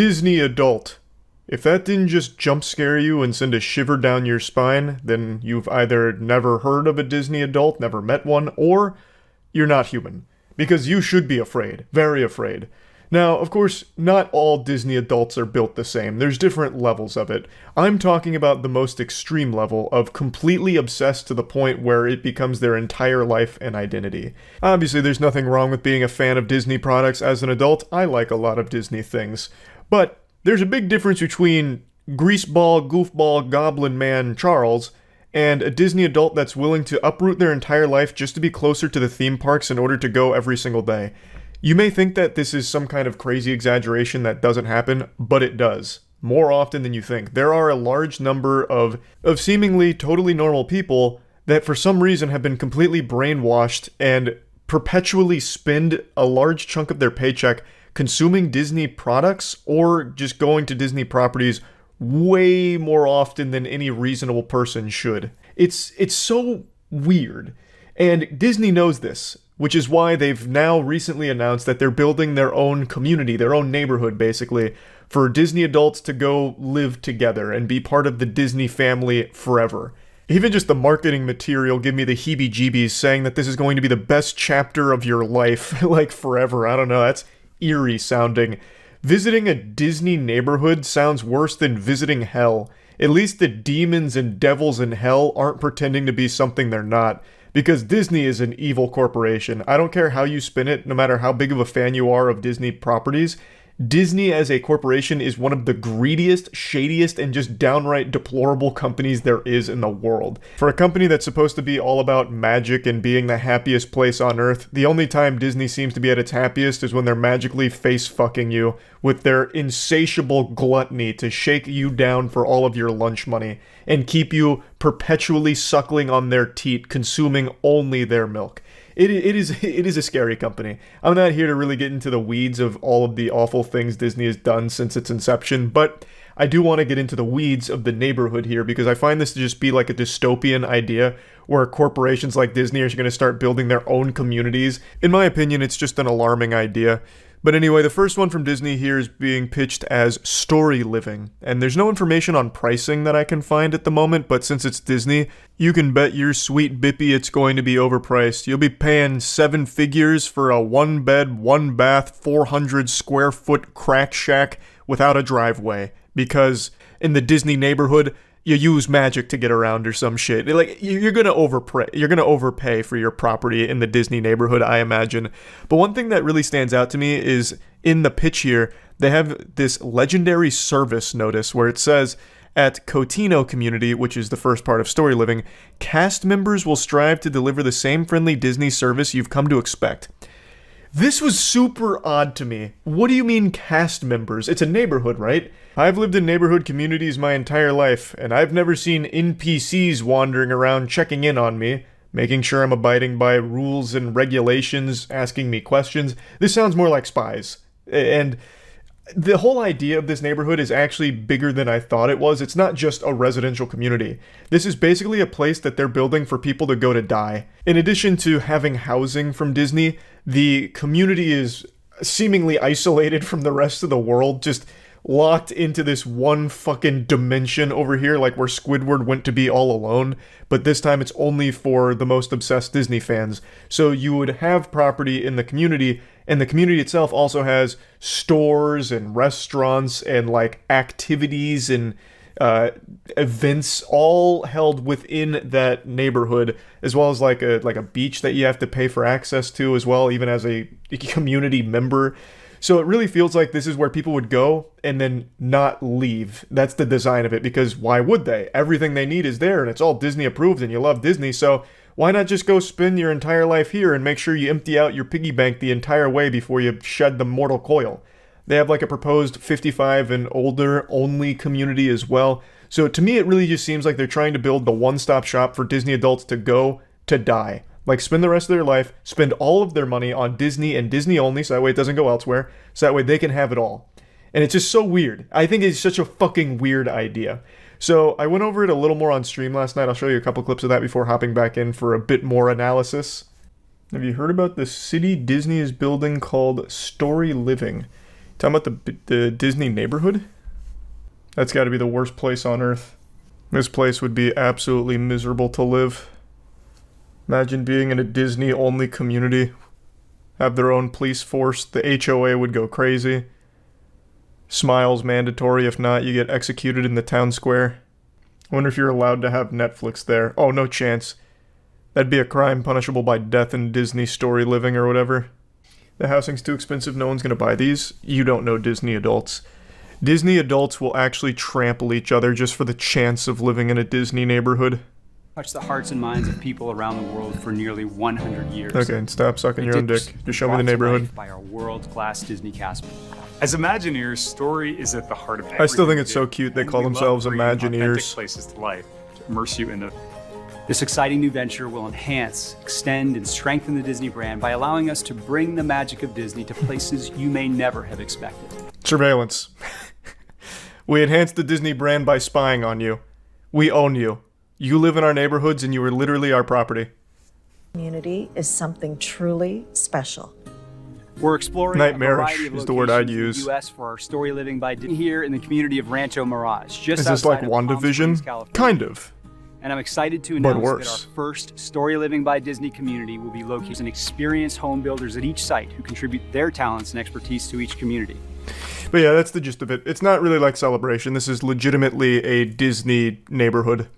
Disney adult. If that didn't just jump scare you and send a shiver down your spine, then you've either never heard of a Disney adult, never met one, or you're not human. Because you should be afraid. Very afraid. Now, of course, not all Disney adults are built the same. There's different levels of it. I'm talking about the most extreme level of completely obsessed to the point where it becomes their entire life and identity. Obviously, there's nothing wrong with being a fan of Disney products as an adult. I like a lot of Disney things. But there's a big difference between greaseball, goofball, goblin man Charles and a Disney adult that's willing to uproot their entire life just to be closer to the theme parks in order to go every single day. You may think that this is some kind of crazy exaggeration that doesn't happen, but it does. More often than you think. There are a large number of seemingly totally normal people that for some reason have been completely brainwashed and perpetually spend a large chunk of their paycheck consuming Disney products or just going to Disney properties way more often than any reasonable person should. It's so weird. And Disney knows this, which is why they've now recently announced that they're building their own community, their own neighborhood, basically, for Disney adults to go live together and be part of the Disney family forever. Even just the marketing material give me the heebie-jeebies saying that this is going to be the best chapter of your life, like forever. I don't know, that's eerie sounding. Visiting a Disney neighborhood sounds worse than visiting hell. At least the demons and devils in hell aren't pretending to be something they're not. Because Disney is an evil corporation. I don't care how you spin it, no matter how big of a fan you are of Disney properties. Disney as a corporation is one of the greediest, shadiest, and just downright deplorable companies there is in the world. For a company that's supposed to be all about magic and being the happiest place on earth, the only time Disney seems to be at its happiest is when they're magically face-fucking you with their insatiable gluttony to shake you down for all of your lunch money and keep you perpetually suckling on their teat, consuming only their milk. It is a scary company. I'm not here to really get into the weeds of all of the awful things Disney has done since its inception, but I do want to get into the weeds of the neighborhood here because I find this to just be like a dystopian idea where corporations like Disney are going to start building their own communities. In my opinion, it's just an alarming idea. But anyway, the first one from Disney here is being pitched as story living, and there's no information on pricing that I can find at the moment, but since it's Disney, you can bet your sweet bippy it's going to be overpriced. You'll be paying 7 figures for a 1-bed, 1-bath, 400 square foot crack shack without a driveway, because in the Disney neighborhood, you use magic to get around or some shit. Like, you're gonna overpay for your property in the Disney neighborhood, I imagine. But one thing that really stands out to me is in the pitch here, they have this legendary service notice where it says, at Cotino Community, which is the first part of Story Living, cast members will strive to deliver the same friendly Disney service you've come to expect. This was super odd to me. What do you mean cast members? It's a neighborhood, right? I've lived in neighborhood communities my entire life, and I've never seen NPCs wandering around checking in on me, making sure I'm abiding by rules and regulations, asking me questions. This sounds more like spies. And the whole idea of this neighborhood is actually bigger than I thought it was. It's not just a residential community. This is basically a place that they're building for people to go to die. In addition to having housing from Disney, the community is seemingly isolated from the rest of the world, just locked into this one fucking dimension over here, like where Squidward went to be all alone, but this time it's only for the most obsessed Disney fans. So you would have property in the community, and the community itself also has stores and restaurants and like activities and events all held within that neighborhood, as well as like a beach that you have to pay for access to as well, even as a community member. So it really feels like this is where people would go and then not leave. That's the design of it, because why would they? Everything they need is there, and it's all Disney approved, and you love Disney, so why not just go spend your entire life here and make sure you empty out your piggy bank the entire way before you shed the mortal coil? They have like a proposed 55 and older only community as well. So to me, it really just seems like they're trying to build the one-stop shop for Disney adults to go to die. Like, spend the rest of their life, spend all of their money on Disney and Disney only, so that way it doesn't go elsewhere, so that way they can have it all. And it's just so weird. I think it's such a fucking weird idea. So I went over it a little more on stream last night. I'll show you a couple clips of that before hopping back in for a bit more analysis. Have you heard about the city Disney is building called Story Living? Talking about the Disney neighborhood? That's got to be the worst place on earth. This place would be absolutely miserable to live. Imagine being in a Disney-only community. Have their own police force. The HOA would go crazy. Smiles mandatory. If not, you get executed in the town square. I wonder if you're allowed to have Netflix there. Oh, no chance. That'd be a crime punishable by death in Disney story living or whatever. The housing's too expensive. No one's going to buy these. You don't know Disney adults. Disney adults will actually trample each other just for the chance of living in a Disney neighborhood. Touched the hearts and minds of people around the world for nearly 100 years. Okay, and stop sucking your own dick. Just show me the neighborhood. By our world-class Disney cast. As Imagineers, story is at the heart of everything. I still think it's so cute they call themselves Imagineers. Places to life, to immerse you in the. This exciting new venture will enhance, extend, and strengthen the Disney brand by allowing us to bring the magic of Disney to places you may never have expected. Surveillance. We enhance the Disney brand by spying on you. We own you. You live in our neighborhoods and you are literally our property. Community is something truly special. We're exploring nightmarish is the word I'd use. In the U.S. for our story living by Disney here in the community of Rancho Mirage. Just is this like WandaVision? Springs, kind of. And I'm excited to announce that our first Story Living by Disney community will be located in experienced home builders at each site who contribute their talents and expertise to each community. But yeah, that's the gist of it. It's not really like Celebration. This is legitimately a Disney neighborhood.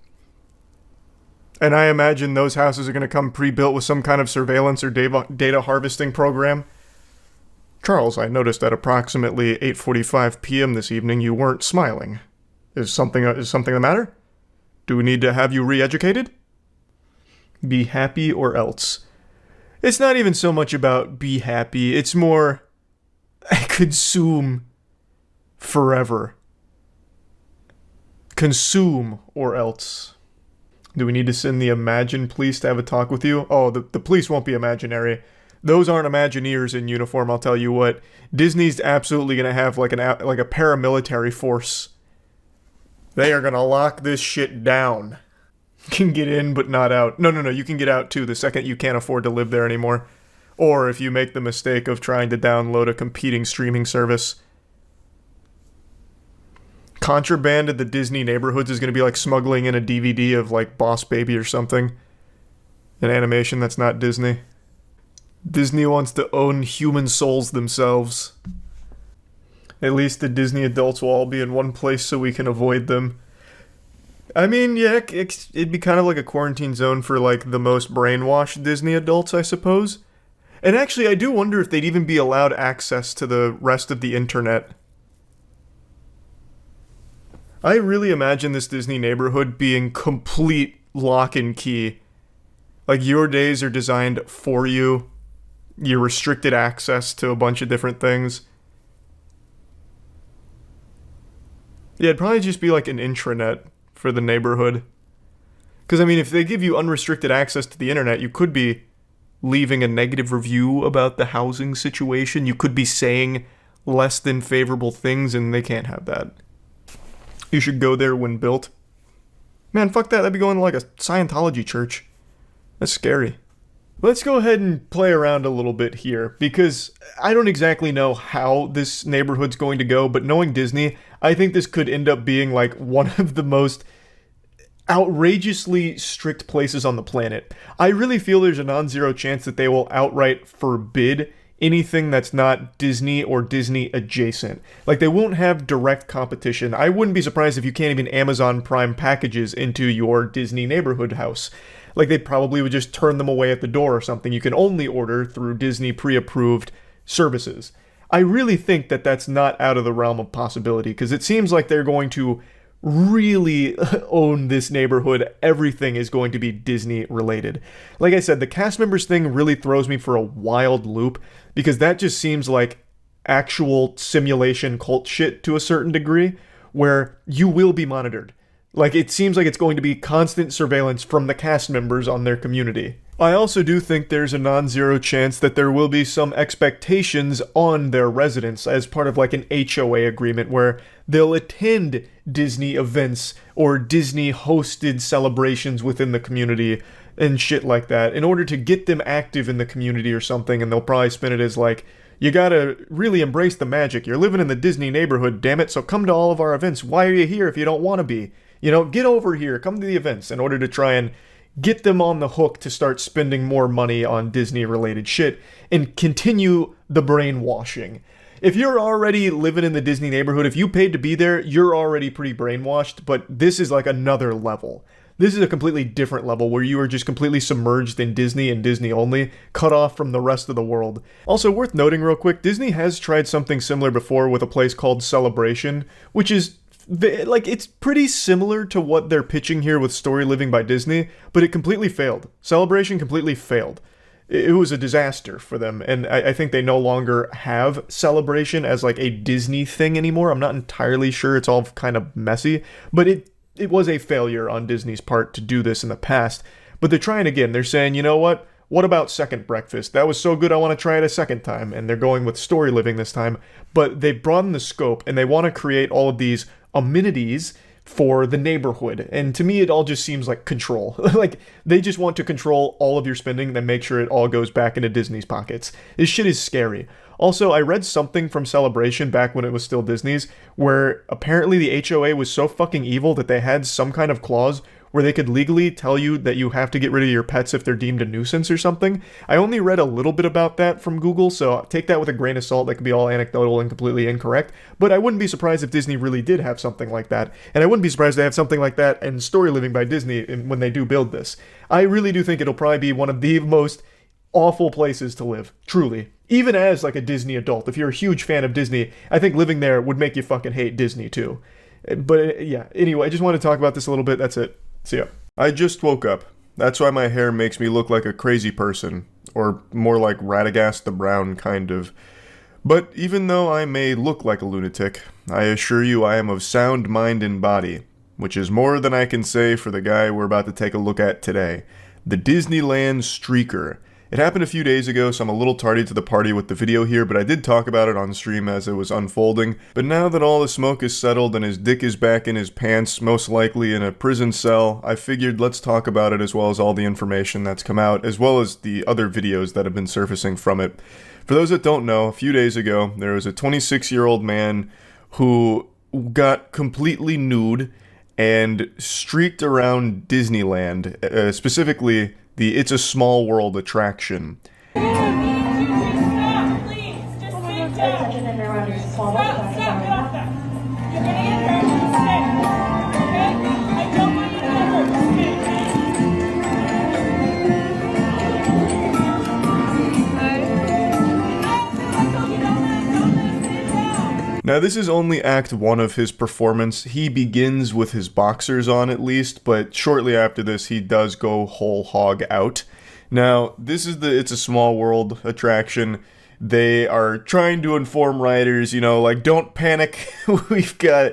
And I imagine those houses are going to come pre-built with some kind of surveillance or data harvesting program. Charles, I noticed at approximately 8:45 p.m. this evening you weren't smiling. Is something the matter? Do we need to have you re-educated? Be happy or else. It's not even so much about be happy. It's more consume forever. Consume or else. Do we need to send the Imagine police to have a talk with you? Oh, the police won't be imaginary. Those aren't Imagineers in uniform, I'll tell you what. Disney's absolutely going to have like a paramilitary force. They are going to lock this shit down. You can get in, but not out. No, you can get out too the second you can't afford to live there anymore. Or if you make the mistake of trying to download a competing streaming service. Contraband at the Disney neighborhoods is going to be like smuggling in a DVD of like Boss Baby or something. An animation that's not Disney. Disney wants to own human souls themselves. At least the Disney adults will all be in one place so we can avoid them. I mean, yeah, it'd be kind of like a quarantine zone for like the most brainwashed Disney adults, I suppose. And actually, I do wonder if they'd even be allowed access to the rest of the internet. I really imagine this Disney neighborhood being complete lock and key. Like, your days are designed for you. You're restricted access to a bunch of different things. Yeah, it'd probably just be like an intranet for the neighborhood. Because, I mean, if they give you unrestricted access to the internet, you could be leaving a negative review about the housing situation. You could be saying less than favorable things, and they can't have that. You should go there when built. Man, fuck that. That'd be going to like a Scientology church. That's scary. Let's go ahead and play around a little bit here, because I don't exactly know how this neighborhood's going to go, but knowing Disney, I think this could end up being like one of the most outrageously strict places on the planet. I really feel there's a non-zero chance that they will outright forbid anything that's not Disney or Disney adjacent. Like, they won't have direct competition. I wouldn't be surprised if you can't even Amazon Prime packages into your Disney neighborhood house. Like, they probably would just turn them away at the door or something. You can only order through Disney pre-approved services. I really think that that's not out of the realm of possibility, because it seems like they're going to really own this neighborhood. Everything is going to be Disney related. Like I said, the cast members thing really throws me for a wild loop, because that just seems like actual simulation cult shit to a certain degree, where you will be monitored. Like, it seems like it's going to be constant surveillance from the cast members on their community. I also do think there's a non-zero chance that there will be some expectations on their residents as part of like an HOA agreement where they'll attend Disney events or Disney hosted celebrations within the community and shit like that in order to get them active in the community or something, and they'll probably spin it as like, You gotta really embrace the magic. You're living in the Disney neighborhood, damn it, so come to all of our events. Why are you here if you don't want to be? You know, get over here, come to the events in order to try and get them on the hook to start spending more money on Disney-related shit and continue the brainwashing. If you're already living in the Disney neighborhood, if you paid to be there, you're already pretty brainwashed, but this is like another level. This is a completely different level where you are just completely submerged in Disney and Disney only, cut off from the rest of the world. Also, worth noting real quick, Disney has tried something similar before with a place called Celebration, which is, like, it's pretty similar to what they're pitching here with Story Living by Disney, but it completely failed. Celebration completely failed. It was a disaster for them, and I think they no longer have Celebration as like a Disney thing anymore. I'm not entirely sure, it's all kind of messy, but it was a failure on Disney's part to do this in the past. But they're trying again. They're saying, you know what? What about Second Breakfast? That was so good I want to try it a second time, and they're going with Story Living this time. But they've broadened the scope, and they want to create all of these amenities for the neighborhood. And to me, it all just seems like control. Like, they just want to control all of your spending, then make sure it all goes back into Disney's pockets. This shit is scary. Also, I read something from Celebration back when it was still Disney's, where apparently the HOA was so fucking evil that they had some kind of clause where they could legally tell you that you have to get rid of your pets if they're deemed a nuisance or something. I only read a little bit about that from Google, so take that with a grain of salt. That could be all anecdotal and completely incorrect, but I wouldn't be surprised if Disney really did have something like that, and I wouldn't be surprised they have something like that in Story Living by Disney when they do build this. I really do think it'll probably be one of the most awful places to live, truly. Even as like a Disney adult, if you're a huge fan of Disney, I think living there would make you fucking hate Disney too. But yeah, anyway, I just want to talk about this a little bit. That's it. See ya. I just woke up. That's why my hair makes me look like a crazy person, or more like Radagast the Brown, kind of. But even though I may look like a lunatic, I assure you I am of sound mind and body, which is more than I can say for the guy we're about to take a look at today, the Disneyland Streaker. It happened a few days ago, so I'm a little tardy to the party with the video here, but I did talk about it on stream as it was unfolding. But now that all the smoke is settled and his dick is back in his pants, most likely in a prison cell, I figured let's talk about it as well as all the information that's come out, as well as the other videos that have been surfacing from it. For those that don't know, a few days ago, there was a 26-year-old man who got completely nude and streaked around Disneyland, specifically the It's a Small World attraction. Now this is only Act 1 of his performance. He begins with his boxers on at least, but shortly after this he does go whole hog out. Now this is the It's a Small World attraction. They are trying to inform riders, you know, like, don't panic, we've got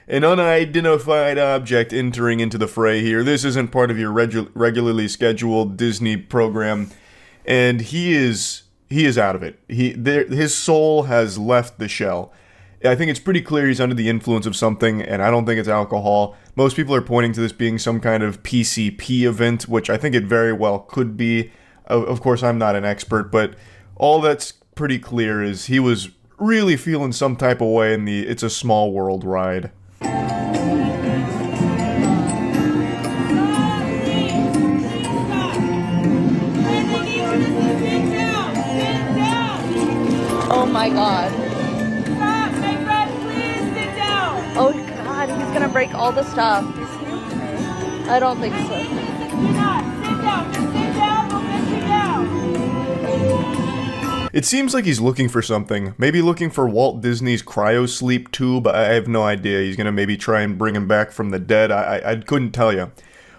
an unidentified object entering into the fray here. This isn't part of your regularly scheduled Disney program. And he is out of it. His soul has left the shell. I think it's pretty clear he's under the influence of something, and I don't think it's alcohol. Most people are pointing to this being some kind of PCP event, which I think it very well could be. Of course, I'm not an expert, but all that's pretty clear is he was really feeling some type of way in the It's a Small World ride. Oh my god. Oh god, he's gonna break all the stuff. I don't think so. It seems like he's looking for something. Maybe looking for Walt Disney's cryosleep tube. I have no idea. He's gonna maybe try and bring him back from the dead. I couldn't tell you.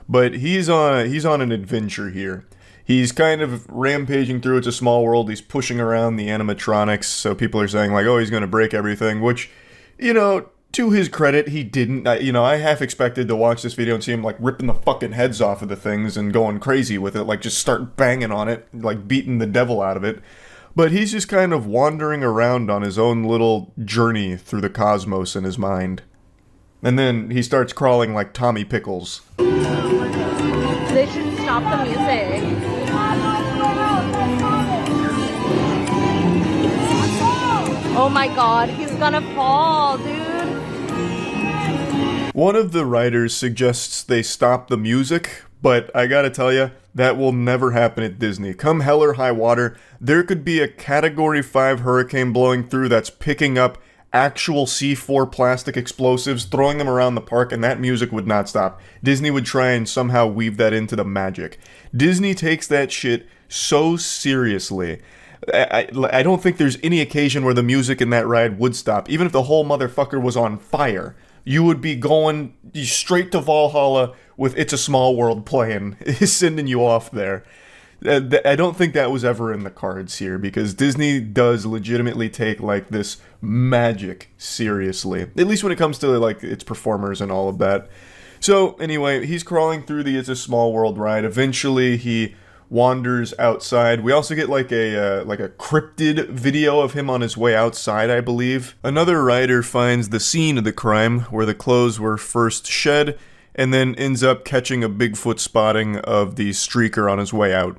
But he's on an adventure here. He's kind of rampaging through It's a Small World. He's pushing around the animatronics. So people are saying like, oh, he's gonna break everything, which, you know, to his credit, he didn't. I half expected to watch this video and see him, like, ripping the fucking heads off of the things and going crazy with it, like, just start banging on it, like, beating the devil out of it. But he's just kind of wandering around on his own little journey through the cosmos in his mind. And then he starts crawling like Tommy Pickles. They should stop the music. Oh my god, he's gonna fall, dude. One of the writers suggests they stop the music, but I gotta tell ya, that will never happen at Disney. Come hell or high water, there could be a Category 5 hurricane blowing through that's picking up actual C4 plastic explosives, throwing them around the park, and that music would not stop. Disney would try and somehow weave that into the magic. Disney takes that shit so seriously. I don't think there's any occasion where the music in that ride would stop. Even if the whole motherfucker was on fire, you would be going straight to Valhalla with It's a Small World playing, sending you off there. I don't think that was ever in the cards here, because Disney does legitimately take, like, this magic seriously. At least when it comes to, like, its performers and all of that. So, anyway, he's crawling through the It's a Small World ride. Eventually, he wanders outside. We also get, like a cryptid video of him on his way outside, I believe. Another rider finds the scene of the crime, where the clothes were first shed, and then ends up catching a Bigfoot spotting of the streaker on his way out.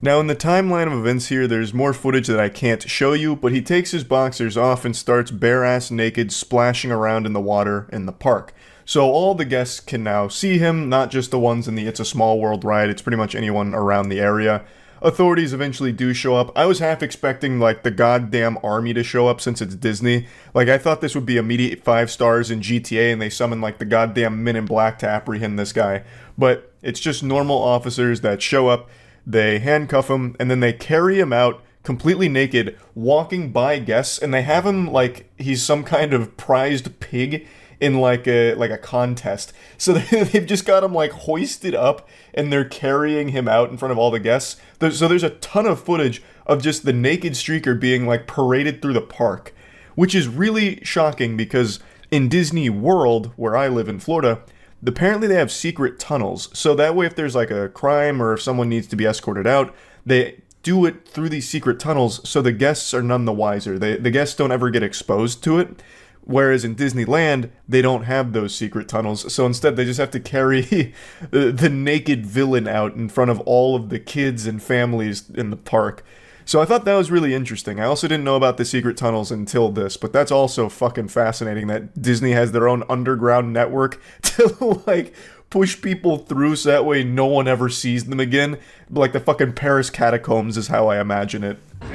Now, in the timeline of events here, there's more footage that I can't show you, but he takes his boxers off and starts bare-ass naked splashing around in the water in the park. So all the guests can now see him, not just the ones in the It's a Small World ride, it's pretty much anyone around the area. Authorities eventually do show up. I was half expecting, like, the goddamn army to show up since it's Disney. Like, I thought this would be immediate 5 stars in GTA and they summon, like, the goddamn Men in Black to apprehend this guy. But it's just normal officers that show up, they handcuff him, and then they carry him out completely naked, walking by guests, and they have him like he's some kind of prized pig in like a contest. So they've just got him like hoisted up and they're carrying him out in front of all the guests. So there's a ton of footage of just the naked streaker being like paraded through the park, which is really shocking because in Disney World, where I live in Florida, apparently they have secret tunnels. So that way if there's like a crime or if someone needs to be escorted out, they do it through these secret tunnels so the guests are none the wiser. The guests don't ever get exposed to it. Whereas in Disneyland, they don't have those secret tunnels, so instead they just have to carry the naked villain out in front of all of the kids and families in the park. So I thought that was really interesting. I also didn't know about the secret tunnels until this, but that's also fucking fascinating that Disney has their own underground network to, like, push people through so that way no one ever sees them again. Like the fucking Paris catacombs is how I imagine it. He's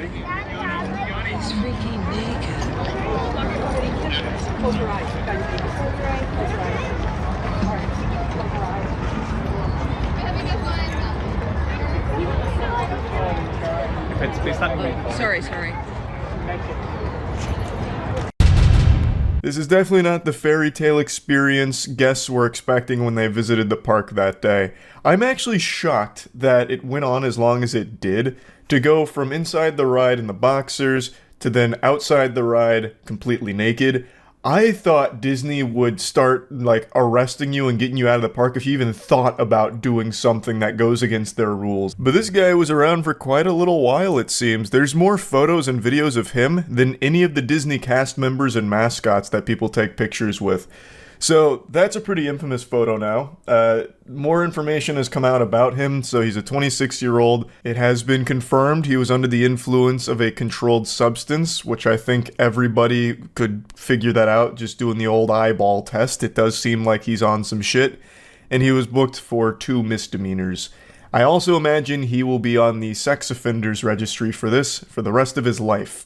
freaking naked. Close your eyes. You guys need to close your eyes. Close your eyes. All right. Close your eyes. If it's based on Sorry. This is definitely not the fairy tale experience guests were expecting when they visited the park that day. I'm actually shocked that it went on as long as it did, to go from inside the ride in the boxers to then outside the ride completely naked. I thought Disney would start, like, arresting you and getting you out of the park if you even thought about doing something that goes against their rules. But this guy was around for quite a little while, it seems. There's more photos and videos of him than any of the Disney cast members and mascots that people take pictures with. So that's a pretty infamous photo now. More information has come out about him. So he's a 26-year-old. It has been confirmed he was under the influence of a controlled substance, which I think everybody could figure that out just doing the old eyeball test. It does seem like he's on some shit. And he was booked for 2 misdemeanors. I also imagine he will be on the sex offenders registry for this for the rest of his life.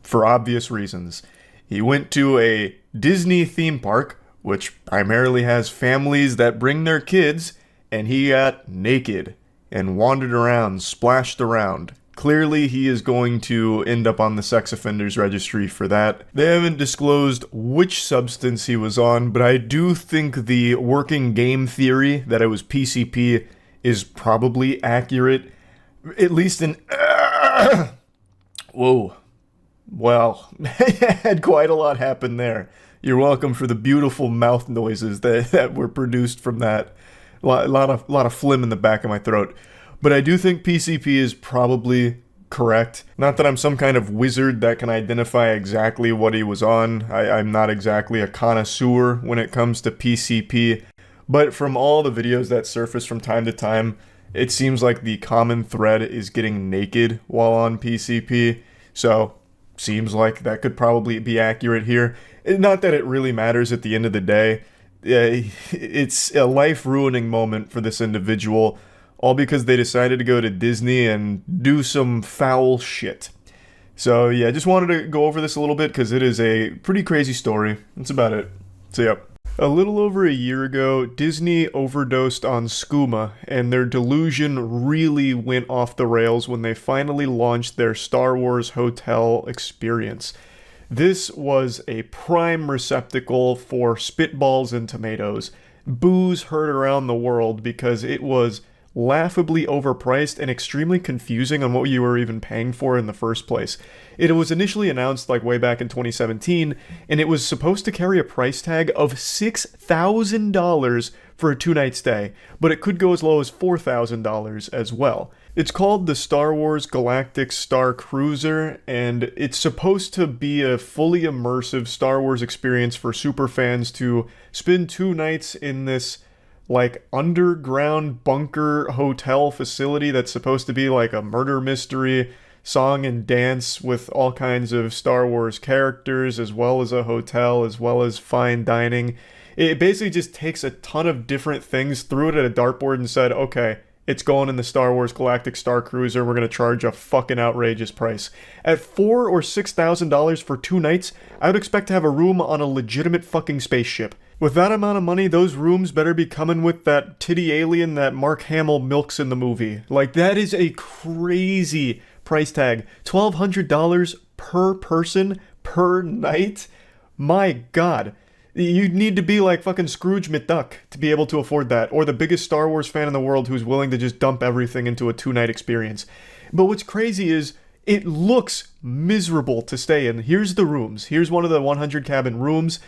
For obvious reasons. He went to a Disney theme park, which primarily has families that bring their kids, and he got naked and wandered around, splashed around. Clearly, he is going to end up on the sex offenders registry for that. They haven't disclosed which substance he was on, but I do think the working game theory that it was PCP is probably accurate. At least in... Whoa. Well, had quite a lot happen there. You're welcome for the beautiful mouth noises that were produced from that. A lot of phlegm in the back of my throat. But I do think PCP is probably correct. Not that I'm some kind of wizard that can identify exactly what he was on. I'm not exactly a connoisseur when it comes to PCP. But from all the videos that surface from time to time, it seems like the common thread is getting naked while on PCP. So seems like that could probably be accurate here. Not that it really matters at the end of the day. It's a life-ruining moment for this individual, all because they decided to go to Disney and do some foul shit. So yeah, just wanted to go over this a little bit because it is a pretty crazy story. That's about it. So yeah. A little over a year ago, Disney overdosed on skooma, and their delusion really went off the rails when they finally launched their Star Wars hotel experience. This was a prime receptacle for spitballs and tomatoes. Boos heard around the world because it was laughably overpriced and extremely confusing on what you were even paying for in the first place. It was initially announced like way back in 2017, and it was supposed to carry a price tag of $6,000 for a 2-night stay, but it could go as low as $4,000 as well. It's called the Star Wars Galactic Star Cruiser, and it's supposed to be a fully immersive Star Wars experience for superfans to spend 2 nights in this like underground bunker hotel facility that's supposed to be like a murder mystery, song and dance with all kinds of Star Wars characters, as well as a hotel, as well as fine dining. It basically just takes a ton of different things, threw it at a dartboard and said, okay, it's going in the Star Wars Galactic Star Cruiser, we're going to charge a fucking outrageous price. At $4,000 or $6,000 for 2 nights, I would expect to have a room on a legitimate fucking spaceship. With that amount of money, those rooms better be coming with that titty alien that Mark Hamill milks in the movie. Like, that is a crazy price tag. $1,200 per person per night? My god. You'd need to be like fucking Scrooge McDuck to be able to afford that, or the biggest Star Wars fan in the world who's willing to just dump everything into a 2-night experience. But what's crazy is, it looks miserable to stay in. Here's the rooms. Here's one of the 100 cabin rooms.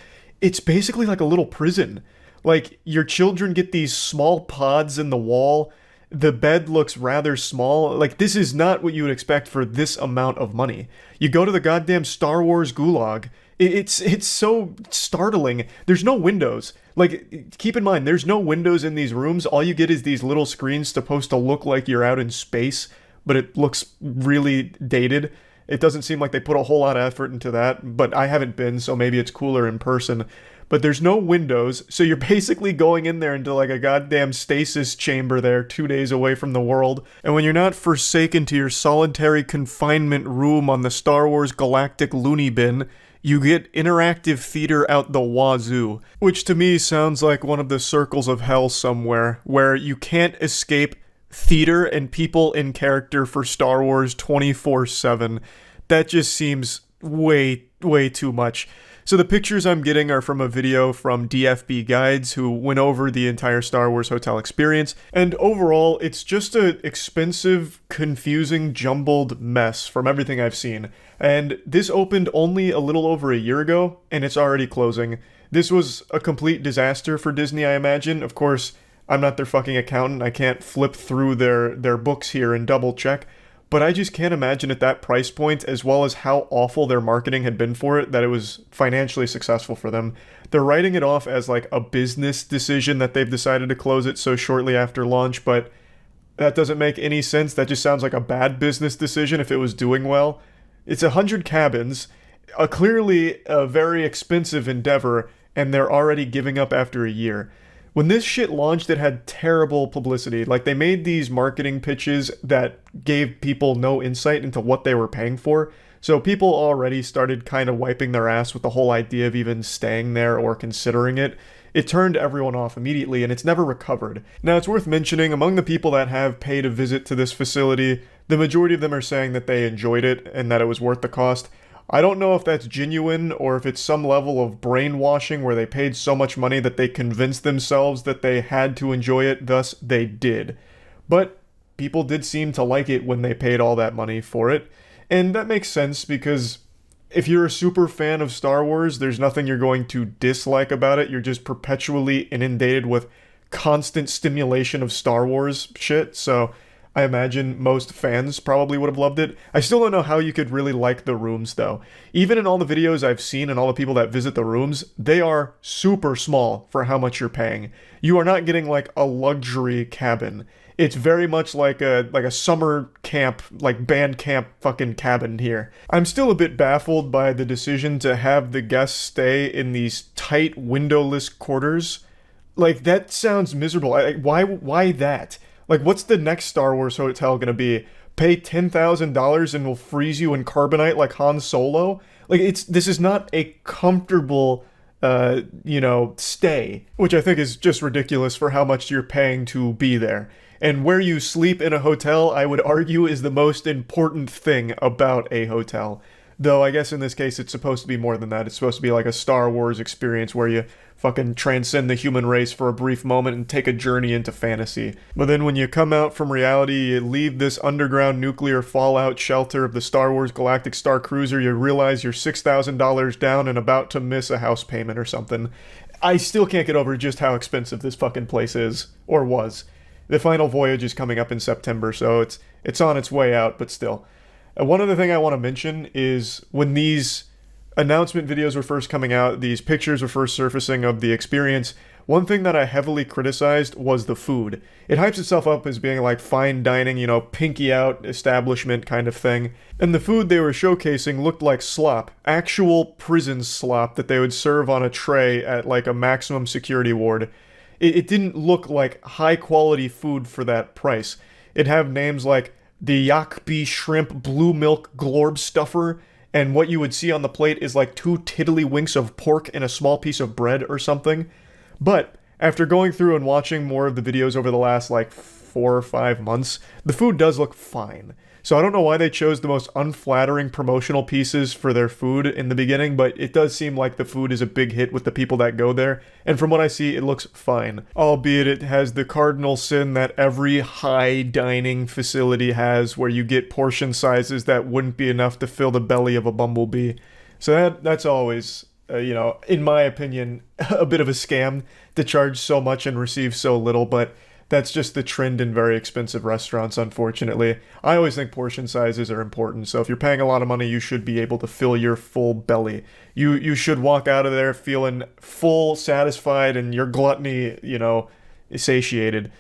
It's basically like a little prison. Like, your children get these small pods in the wall. The bed looks rather small. Like, this is not what you would expect for this amount of money. You go to the goddamn Star Wars gulag. It's so startling. There's no windows. Like, keep in mind, there's no windows in these rooms. All you get is these little screens supposed to look like you're out in space, but it looks really dated. It doesn't seem like they put a whole lot of effort into that, but I haven't been, so maybe it's cooler in person. But there's no windows, so you're basically going in there into like a goddamn stasis chamber there, 2 days away from the world. And when you're not forsaken to your solitary confinement room on the Star Wars Galactic Looney Bin, you get interactive theater out the wazoo, which to me sounds like one of the circles of hell somewhere, where you can't escape theater and people in character for Star Wars 24/7. That just seems way too much. So the pictures I'm getting are from a video from DFB Guides, who went over the entire Star Wars hotel experience, and overall it's just an expensive, confusing, jumbled mess from everything I've seen. And this opened only a little over a year ago, and it's already closing. This was a complete disaster for Disney, I imagine. Of course, I'm not their fucking accountant. I can't flip through their books here and double check. But I just can't imagine at that price point, as well as how awful their marketing had been for it, that it was financially successful for them. They're writing it off as like a business decision that they've decided to close it so shortly after launch, but that doesn't make any sense. That just sounds like a bad business decision if it was doing well. It's 100 cabins, clearly a very expensive endeavor, and they're already giving up after a year. When this shit launched, it had terrible publicity. Like, they made these marketing pitches that gave people no insight into what they were paying for. So people already started kind of wiping their ass with the whole idea of even staying there or considering it. It turned everyone off immediately, and it's never recovered. Now, it's worth mentioning, among the people that have paid a visit to this facility, the majority of them are saying that they enjoyed it and that it was worth the cost. I don't know if that's genuine or if it's some level of brainwashing where they paid so much money that they convinced themselves that they had to enjoy it, thus they did. But people did seem to like it when they paid all that money for it, and that makes sense because if you're a super fan of Star Wars, there's nothing you're going to dislike about it. You're just perpetually inundated with constant stimulation of Star Wars shit, so I imagine most fans probably would have loved it. I still don't know how you could really like the rooms, though. Even in all the videos I've seen and all the people that visit the rooms, they are super small for how much you're paying. You are not getting like a luxury cabin. It's very much like a summer camp, like band camp fucking cabin here. I'm still a bit baffled by the decision to have the guests stay in these tight windowless quarters. Like, that sounds miserable. Why that? Like, what's the next Star Wars hotel gonna be? Pay $10,000 and we'll freeze you in carbonite like Han Solo? Like, this is not a comfortable, stay, which I think is just ridiculous for how much you're paying to be there. And where you sleep in a hotel, I would argue, is the most important thing about a hotel. Though I guess in this case it's supposed to be more than that. It's supposed to be like a Star Wars experience where you fucking transcend the human race for a brief moment and take a journey into fantasy. But then when you come out from reality, you leave this underground nuclear fallout shelter of the Star Wars Galactic Star Cruiser, you realize you're $6,000 down and about to miss a house payment or something. I still can't get over just how expensive this fucking place is, or was. The final voyage is coming up in September, so it's on its way out, but still. One other thing I want to mention is when these announcement videos were first coming out, these pictures were first surfacing of the experience, one thing that I heavily criticized was the food. It hypes itself up as being like fine dining, pinky out establishment kind of thing. And the food they were showcasing looked like slop. Actual prison slop that they would serve on a tray at like a maximum security ward. It didn't look like high quality food for that price. It'd have names like the Yakbi Shrimp Blue Milk Glorb Stuffer, and what you would see on the plate is like 2 tiddlywinks of pork and a small piece of bread or something. But after going through and watching more of the videos over the last like 4 or 5 months, the food does look fine. So I don't know why they chose the most unflattering promotional pieces for their food in the beginning, but it does seem like the food is a big hit with the people that go there, and from what I see, it looks fine. Albeit it has the cardinal sin that every high dining facility has, where you get portion sizes that wouldn't be enough to fill the belly of a bumblebee. So that's always, in my opinion, a bit of a scam to charge so much and receive so little, but that's just the trend in very expensive restaurants, unfortunately. I always think portion sizes are important, so if you're paying a lot of money, you should be able to fill your full belly. You should walk out of there feeling full, satisfied, and your gluttony, satiated.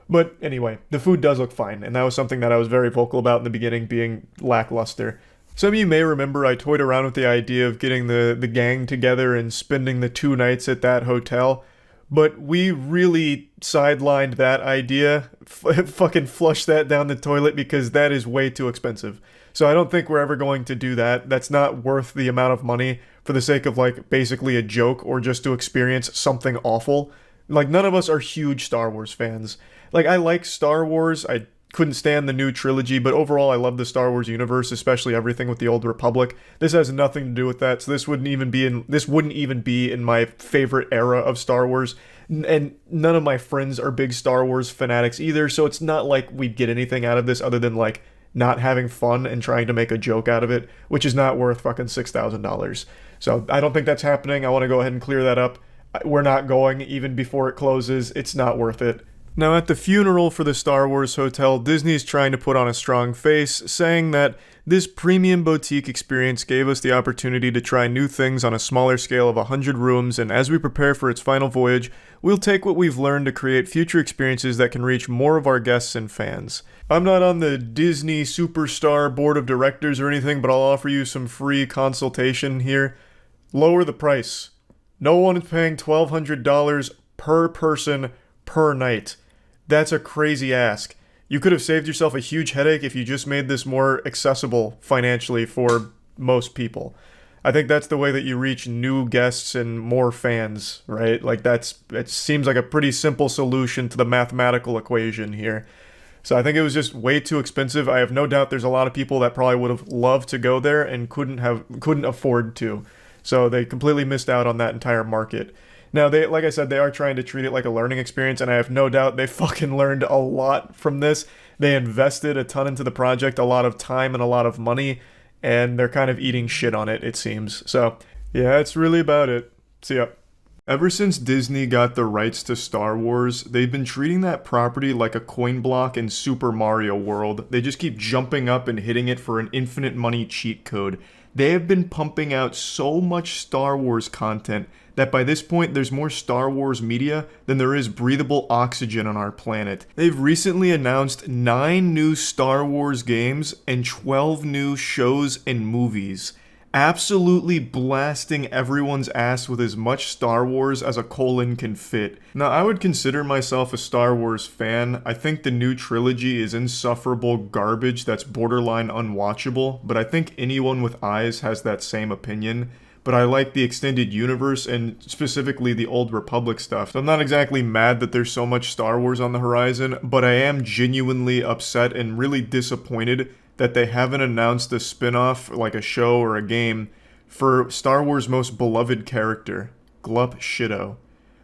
But anyway, the food does look fine, and that was something that I was very vocal about in the beginning, being lackluster. Some of you may remember I toyed around with the idea of getting the gang together and spending the 2 nights at that hotel, but we really sidelined that idea, fucking flushed that down the toilet, because that is way too expensive. So I don't think we're ever going to do that. That's not worth the amount of money for the sake of like basically a joke or just to experience something awful. Like, none of us are huge Star Wars fans. Like, I like Star Wars, I couldn't stand the new trilogy, but overall I love the Star Wars universe, especially everything with the Old Republic. This has nothing to do with that, so this wouldn't even be in my favorite era of Star Wars. And none of my friends are big Star Wars fanatics either, so it's not like we'd get anything out of this other than like not having fun and trying to make a joke out of it, which is not worth fucking $6,000. So I don't think that's happening. I want to go ahead and clear that up. We're not going even before it closes. It's not worth it. Now, at the funeral for the Star Wars hotel, Disney's trying to put on a strong face, saying that this premium boutique experience gave us the opportunity to try new things on a smaller scale of 100 rooms, and as we prepare for its final voyage, we'll take what we've learned to create future experiences that can reach more of our guests and fans. I'm not on the Disney Superstar Board of Directors or anything, but I'll offer you some free consultation here. Lower the price. No one is paying $1,200 per person per night. That's a crazy ask. You could have saved yourself a huge headache if you just made this more accessible financially for most people. I think that's the way that you reach new guests and more fans, right? Like, it seems like a pretty simple solution to the mathematical equation here. So I think it was just way too expensive. I have no doubt there's a lot of people that probably would have loved to go there and couldn't afford to. So they completely missed out on that entire market. Now, like I said, they are trying to treat it like a learning experience, and I have no doubt they fucking learned a lot from this. They invested a ton into the project, a lot of time and a lot of money, and they're kind of eating shit on it, it seems. So, yeah, that's really about it. See ya. Ever since Disney got the rights to Star Wars, they've been treating that property like a coin block in Super Mario World. They just keep jumping up and hitting it for an infinite money cheat code. They have been pumping out so much Star Wars content that by this point there's more Star Wars media than there is breathable oxygen on our planet. They've recently announced 9 new Star Wars games and 12 new shows and movies, absolutely blasting everyone's ass with as much Star Wars as a colon can fit. Now, I would consider myself a Star Wars fan. I think the new trilogy is insufferable garbage that's borderline unwatchable, but I think anyone with eyes has that same opinion. But I like the extended universe and specifically the Old Republic stuff. So I'm not exactly mad that there's so much Star Wars on the horizon, but I am genuinely upset and really disappointed that they haven't announced a spin-off, like a show or a game, for Star Wars' most beloved character, Glup Shido.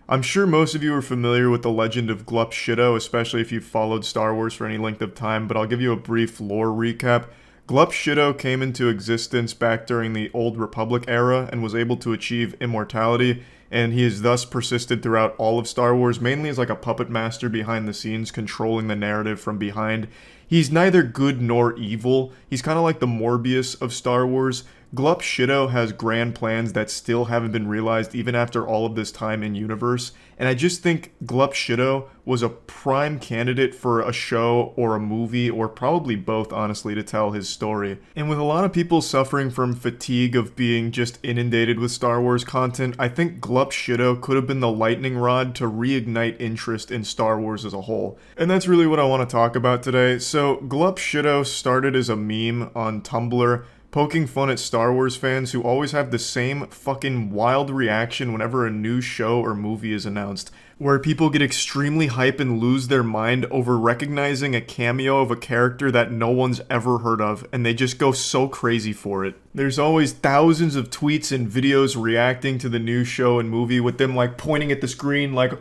I'm sure most of you are familiar with the legend of Glup Shido, especially if you've followed Star Wars for any length of time, but I'll give you a brief lore recap. Glup Shido came into existence back during the Old Republic era and was able to achieve immortality, and he has thus persisted throughout all of Star Wars, mainly as like a puppet master behind the scenes, controlling the narrative from behind. He's neither good nor evil. He's kind of like the Morbius of Star Wars. Glup Shido has grand plans that still haven't been realized even after all of this time in universe, and I just think Glup Shido was a prime candidate for a show or a movie, or probably both, honestly, to tell his story. And with a lot of people suffering from fatigue of being just inundated with Star Wars content, I think Glup Shido could have been the lightning rod to reignite interest in Star Wars as a whole. And that's really what I want to talk about today. So Glup Shido started as a meme on Tumblr, poking fun at Star Wars fans who always have the same fucking wild reaction whenever a new show or movie is announced, where people get extremely hype and lose their mind over recognizing a cameo of a character that no one's ever heard of, and they just go so crazy for it. There's always thousands of tweets and videos reacting to the new show and movie with them like pointing at the screen like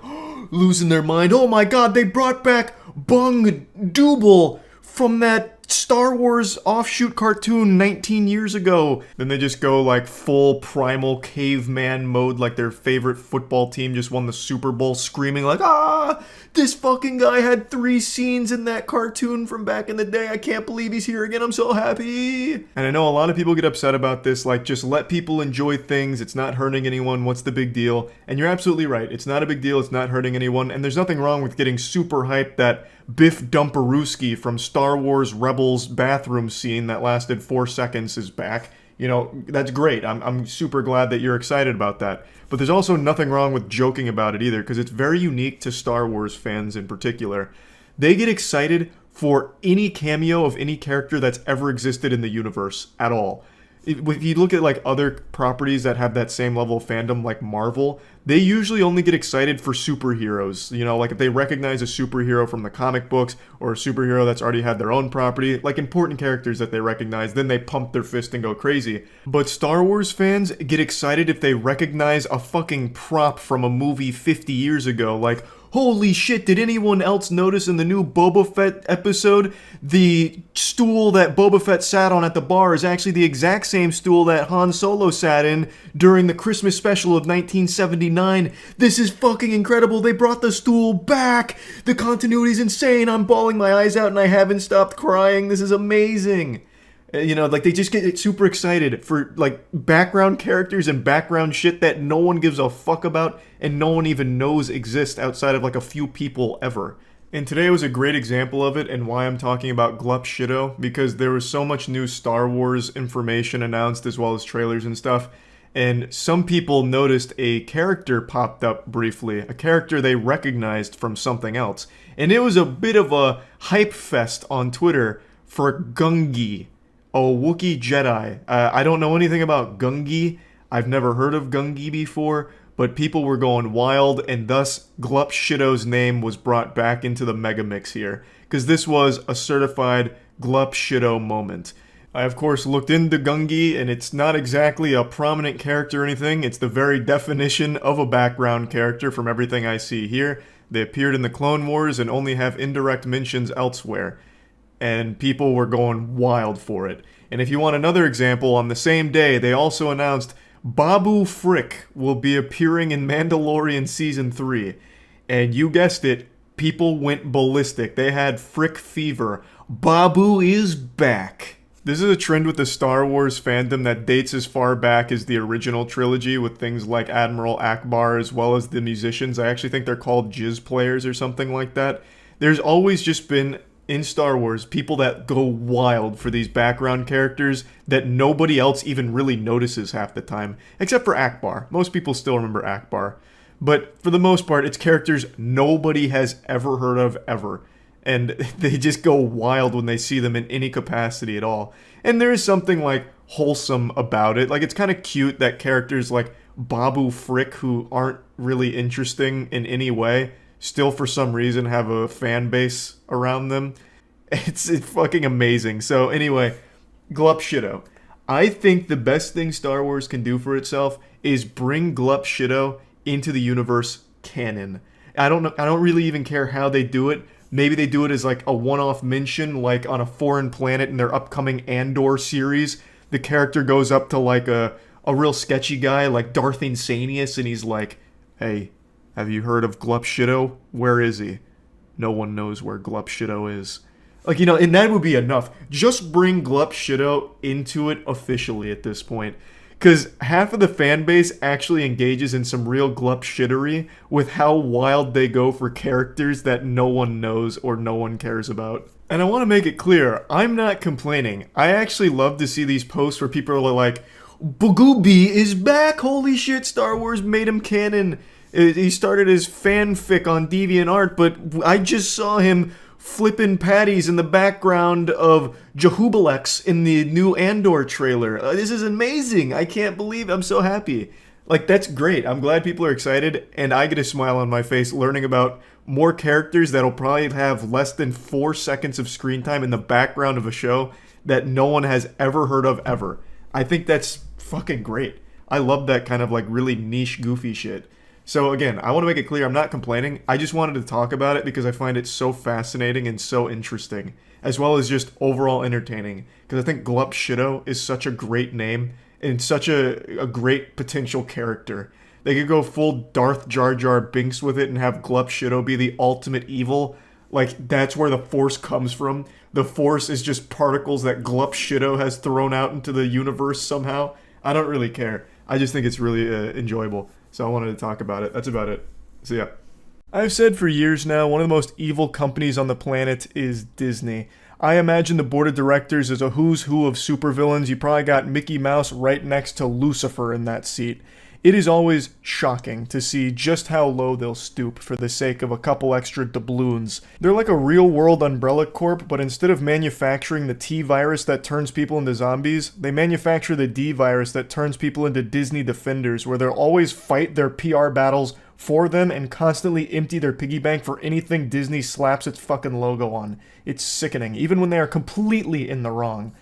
losing their mind. Oh my god, they brought back Bung Dooble from that Star Wars offshoot cartoon 19 years ago. Then they just go like full primal caveman mode, like their favorite football team just won the Super Bowl, screaming like, ah, this fucking guy had 3 scenes in that cartoon from back in the day. I can't believe he's here again. I'm so happy. And I know a lot of people get upset about this, like just let people enjoy things. It's not hurting anyone. What's the big deal? And you're absolutely right. It's not a big deal. It's not hurting anyone. And there's nothing wrong with getting super hyped that Biff Dumperooski from Star Wars Rebels bathroom scene that lasted 4 seconds is back. You know, that's great. I'm super glad that you're excited about that. But there's also nothing wrong with joking about it either, because it's very unique to Star Wars fans in particular. They get excited for any cameo of any character that's ever existed in the universe at all. If you look at like other properties that have that same level of fandom, like Marvel, they usually only get excited for superheroes. You know, like if they recognize a superhero from the comic books or a superhero that's already had their own property, like important characters that they recognize, then they pump their fist and go crazy. But Star Wars fans get excited if they recognize a fucking prop from a movie 50 years ago, like, holy shit, did anyone else notice in the new Boba Fett episode, the stool that Boba Fett sat on at the bar is actually the exact same stool that Han Solo sat in during the Christmas special of 1979. This is fucking incredible. They brought the stool back. The continuity's insane. I'm bawling my eyes out and I haven't stopped crying. This is amazing. You know, like they just get super excited for like background characters and background shit that no one gives a fuck about and no one even knows exist outside of like a few people ever. And today was a great example of it and why I'm talking about Glup Shido, because there was so much new Star Wars information announced as well as trailers and stuff. And some people noticed a character popped up briefly, a character they recognized from something else. And it was a bit of a hype fest on Twitter for Gungi, a Wookiee Jedi. I don't know anything about Gungi. I've never heard of Gungi before, but people were going wild, and thus Glup Shido's name was brought back into the mega mix here, because this was a certified Glup Shido moment. I, of course, looked into Gungi, and it's not exactly a prominent character or anything. It's the very definition of a background character from everything I see here. They appeared in the Clone Wars and only have indirect mentions elsewhere. And people were going wild for it. And if you want another example, on the same day, they also announced Babu Frick will be appearing in Mandalorian Season 3. And you guessed it, people went ballistic. They had Frick fever. Babu is back. This is a trend with the Star Wars fandom that dates as far back as the original trilogy with things like Admiral Akbar as well as the musicians. I actually think they're called jizz players or something like that. There's always just been, in Star Wars, people that go wild for these background characters that nobody else even really notices half the time. Except for Akbar. Most people still remember Akbar. But for the most part, it's characters nobody has ever heard of ever. And they just go wild when they see them in any capacity at all. And there is something like wholesome about it. Like, it's kind of cute that characters like Babu Frick, who aren't really interesting in any way, still for some reason have a fan base around them. It's fucking amazing. So anyway, Glup Shido. I think the best thing Star Wars can do for itself is bring Glup Shido into the universe canon. I don't really even care how they do it. Maybe they do it as like a one-off mention, like on a foreign planet in their upcoming Andor series. The character goes up to like a real sketchy guy like Darth Insanius, and he's like, "Hey, have you heard of Glup Shido? Where is he?" No one knows where Glup Shido is. Like, and that would be enough. Just bring Glup Shido into it officially at this point. Because half of the fan base actually engages in some real Glup shittery with how wild they go for characters that no one knows or no one cares about. And I want to make it clear, I'm not complaining. I actually love to see these posts where people are like, Boogoobee is back! Holy shit, Star Wars made him canon! He started his fanfic on DeviantArt, but I just saw him flipping patties in the background of Jehubalex in the new Andor trailer. This is amazing. I can't believe I'm so happy. Like, that's great. I'm glad people are excited, and I get a smile on my face learning about more characters that'll probably have less than 4 seconds of screen time in the background of a show that no one has ever heard of ever. I think that's fucking great. I love that kind of like really niche, goofy shit. So again, I want to make it clear I'm not complaining. I just wanted to talk about it because I find it so fascinating and so interesting, as well as just overall entertaining. Because I think Glup Shido is such a great name and such a great potential character. They could go full Darth Jar Jar Binks with it and have Glup Shido be the ultimate evil. Like, that's where the Force comes from. The Force is just particles that Glup Shido has thrown out into the universe somehow. I don't really care. I just think it's really enjoyable. So I wanted to talk about it. That's about it. So yeah. I've said for years now, one of the most evil companies on the planet is Disney. I imagine the board of directors is a who's who of supervillains. You probably got Mickey Mouse right next to Lucifer in that seat. It is always shocking to see just how low they'll stoop for the sake of a couple extra doubloons. They're like a real-world Umbrella Corp, but instead of manufacturing the T-virus that turns people into zombies, they manufacture the D-virus that turns people into Disney Defenders, where they'll always fight their PR battles for them and constantly empty their piggy bank for anything Disney slaps its fucking logo on. It's sickening, even when they are completely in the wrong.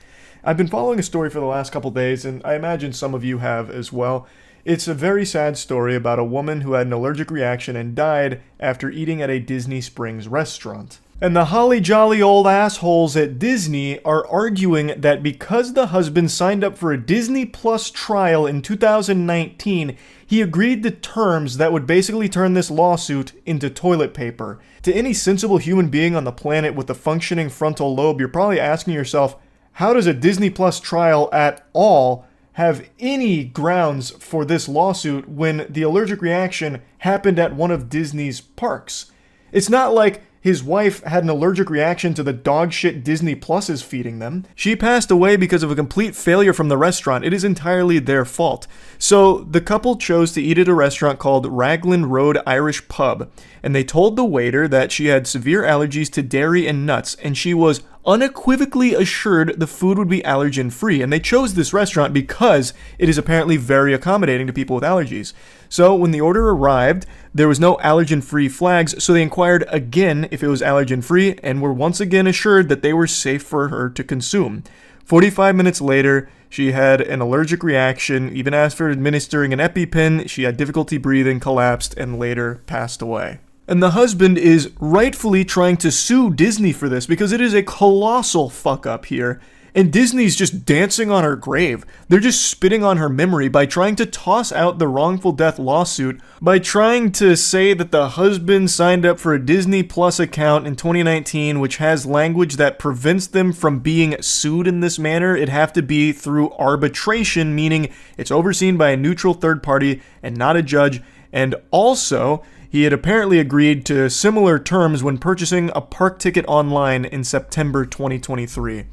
I've been following a story for the last couple days, and I imagine some of you have as well. It's a very sad story about a woman who had an allergic reaction and died after eating at a Disney Springs restaurant. And the holly jolly old assholes at Disney are arguing that because the husband signed up for a Disney Plus trial in 2019, he agreed to terms that would basically turn this lawsuit into toilet paper. To any sensible human being on the planet with a functioning frontal lobe, you're probably asking yourself, how does a Disney Plus trial at all have any grounds for this lawsuit when the allergic reaction happened at one of Disney's parks? It's not like his wife had an allergic reaction to the dog shit Disney Plus is feeding them. She passed away because of a complete failure from the restaurant. It is entirely their fault. So the couple chose to eat at a restaurant called Raglan Road Irish Pub, and they told the waiter that she had severe allergies to dairy and nuts, and she was unequivocally assured the food would be allergen-free, and they chose this restaurant because it is apparently very accommodating to people with allergies. So when the order arrived, there was no allergen-free flags, so they inquired again if it was allergen-free, and were once again assured that they were safe for her to consume. 45 minutes later, she had an allergic reaction. Even after administering an EpiPen, she had difficulty breathing, collapsed, and later passed away. And the husband is rightfully trying to sue Disney for this because it is a colossal fuck up here. And Disney's just dancing on her grave. They're just spitting on her memory by trying to toss out the wrongful death lawsuit, by trying to say that the husband signed up for a Disney Plus account in 2019, which has language that prevents them from being sued in this manner. It'd have to be through arbitration, meaning it's overseen by a neutral third party and not a judge. And also, he had apparently agreed to similar terms when purchasing a park ticket online in September 2023.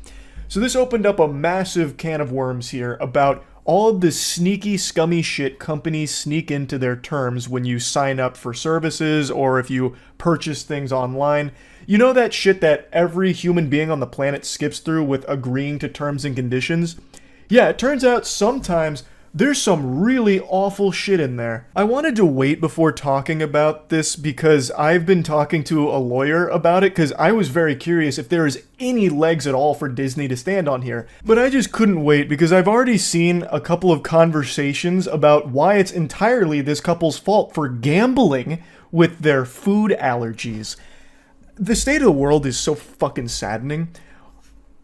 So this opened up a massive can of worms here about all of the sneaky, scummy shit companies sneak into their terms when you sign up for services or if you purchase things online. You know that shit that every human being on the planet skips through with agreeing to terms and conditions? Yeah, it turns out sometimes there's some really awful shit in there. I wanted to wait before talking about this because I've been talking to a lawyer about it because I was very curious if there is any legs at all for Disney to stand on here. But I just couldn't wait because I've already seen a couple of conversations about why it's entirely this couple's fault for gambling with their food allergies. The state of the world is so fucking saddening.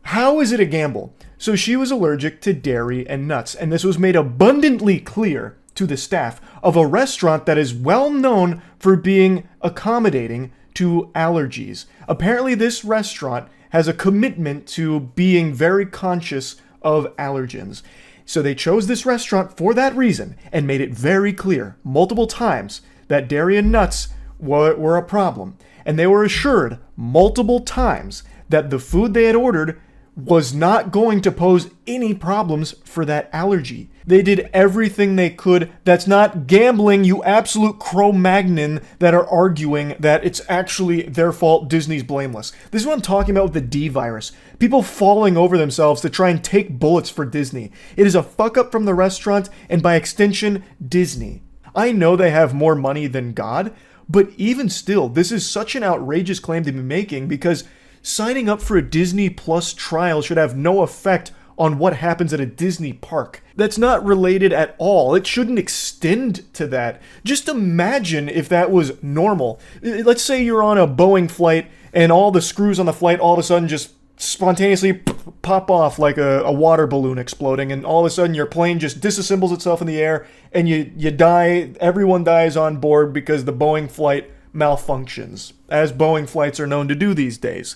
How is it a gamble? So she was allergic to dairy and nuts, and this was made abundantly clear to the staff of a restaurant that is well known for being accommodating to allergies. Apparently this restaurant has a commitment to being very conscious of allergens. So they chose this restaurant for that reason and made it very clear multiple times that dairy and nuts were a problem. And they were assured multiple times that the food they had ordered was not going to pose any problems for that allergy. They did everything they could. That's not gambling, you absolute Cro-Magnon that are arguing that it's actually their fault, Disney's blameless. This is what I'm talking about with the D virus. People falling over themselves to try and take bullets for Disney. It is a fuck up from the restaurant and by extension, Disney. I know they have more money than God, but even still, this is such an outrageous claim to be making because signing up for a Disney Plus trial should have no effect on what happens at a Disney park. That's not related at all. It shouldn't extend to that. Just imagine if that was normal. Let's say you're on a Boeing flight and all the screws on the flight all of a sudden just spontaneously pop off like a water balloon exploding, and all of a sudden your plane just disassembles itself in the air and you die. Everyone dies on board because the Boeing flight malfunctions, as Boeing flights are known to do these days.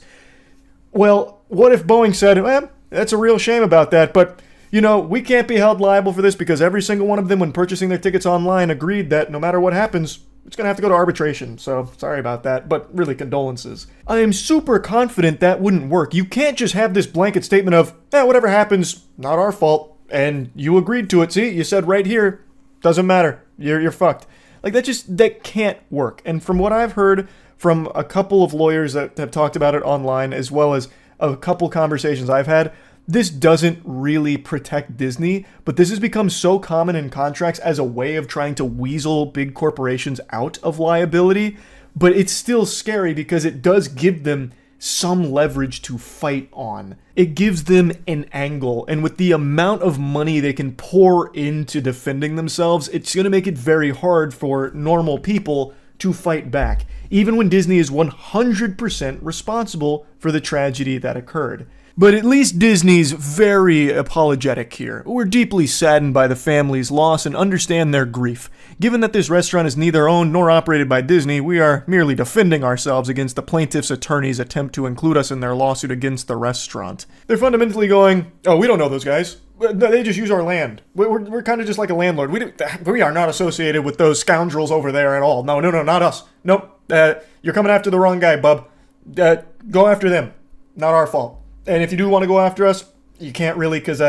Well, what if Boeing said, that's a real shame about that, but, we can't be held liable for this because every single one of them, when purchasing their tickets online, agreed that no matter what happens, it's going to have to go to arbitration, so sorry about that, but really condolences. I am super confident that wouldn't work. You can't just have this blanket statement of, whatever happens, not our fault, and you agreed to it. See, you said right here, doesn't matter, you're fucked. Like, that can't work. And from what I've heard from a couple of lawyers that have talked about it online, as well as a couple conversations I've had, this doesn't really protect Disney, but this has become so common in contracts as a way of trying to weasel big corporations out of liability. But it's still scary because it does give them some leverage to fight on. It gives them an angle, and with the amount of money they can pour into defending themselves, it's going to make it very hard for normal people to fight back, even when Disney is 100% responsible for the tragedy that occurred. But at least Disney's very apologetic here. We're deeply saddened by the family's loss and understand their grief. Given that this restaurant is neither owned nor operated by Disney, we are merely defending ourselves against the plaintiff's attorney's attempt to include us in their lawsuit against the restaurant. They're fundamentally going, we don't know those guys. They just use our land. We're kind of just like a landlord. We are not associated with those scoundrels over there at all. No, not us. Nope. You're coming after the wrong guy, bub. Go after them. Not our fault. And if you do want to go after us, you can't really because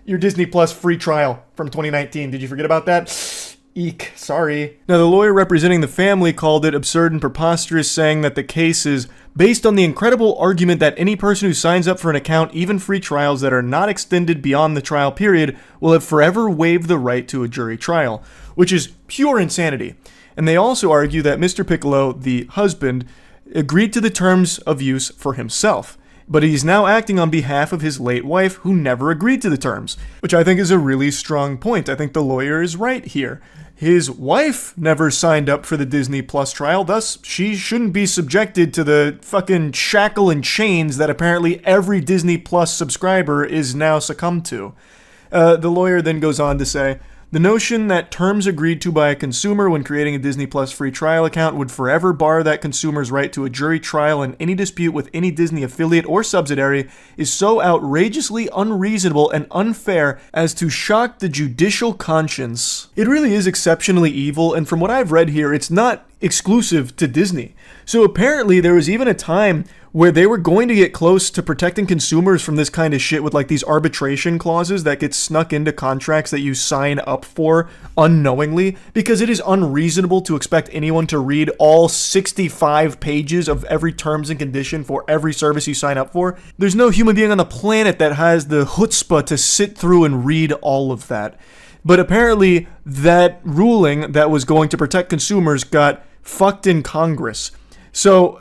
your Disney Plus free trial from 2019. Did you forget about that? Eek, sorry. Now, the lawyer representing the family called it absurd and preposterous, saying that the case is based on the incredible argument that any person who signs up for an account, even free trials that are not extended beyond the trial period, will have forever waived the right to a jury trial, which is pure insanity. And they also argue that Mr. Piccolo, the husband, agreed to the terms of use for himself, but he's now acting on behalf of his late wife, who never agreed to the terms, which I think is a really strong point. I think the lawyer is right here. His wife never signed up for the Disney Plus trial, thus she shouldn't be subjected to the fucking shackle and chains that apparently every Disney Plus subscriber is now succumbed to. The lawyer then goes on to say, the notion that terms agreed to by a consumer when creating a Disney Plus free trial account would forever bar that consumer's right to a jury trial in any dispute with any Disney affiliate or subsidiary is so outrageously unreasonable and unfair as to shock the judicial conscience. It really is exceptionally evil, and from what I've read here, it's not exclusive to Disney. So apparently there was even a time where they were going to get close to protecting consumers from this kind of shit with like these arbitration clauses that get snuck into contracts that you sign up for unknowingly, because it is unreasonable to expect anyone to read all 65 pages of every terms and condition for every service you sign up for. There's no human being on the planet that has the chutzpah to sit through and read all of that. But apparently that ruling that was going to protect consumers got fucked in Congress. So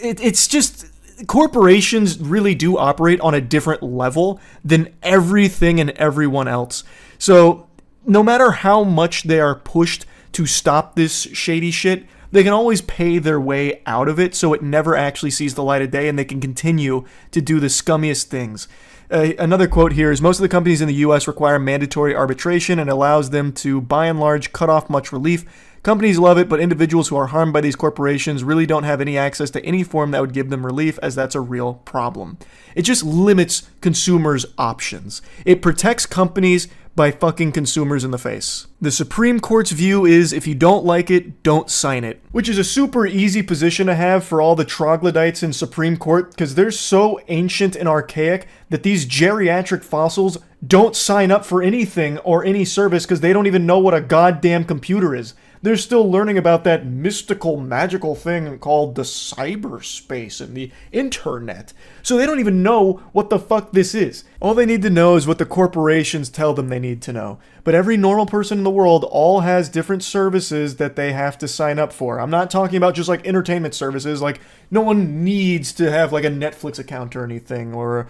it's just, corporations really do operate on a different level than everything and everyone else. So no matter how much they are pushed to stop this shady shit, they can always pay their way out of it so it never actually sees the light of day and they can continue to do the scummiest things. Another quote here is, most of the companies in the U.S. require mandatory arbitration and allows them to, by and large, cut off much relief. Companies love it, but individuals who are harmed by these corporations really don't have any access to any form that would give them relief, as that's a real problem. It just limits consumers' options. It protects companies by fucking consumers in the face. The Supreme Court's view is, if you don't like it, don't sign it. Which is a super easy position to have for all the troglodytes in Supreme Court, because they're so ancient and archaic that these geriatric fossils don't sign up for anything or any service because they don't even know what a goddamn computer is. They're still learning about that mystical, magical thing called the cyberspace and the internet. So they don't even know what the fuck this is. All they need to know is what the corporations tell them they need to know. But every normal person in the world all has different services that they have to sign up for. I'm not talking about just like entertainment services. Like, no one needs to have like a Netflix account or anything, or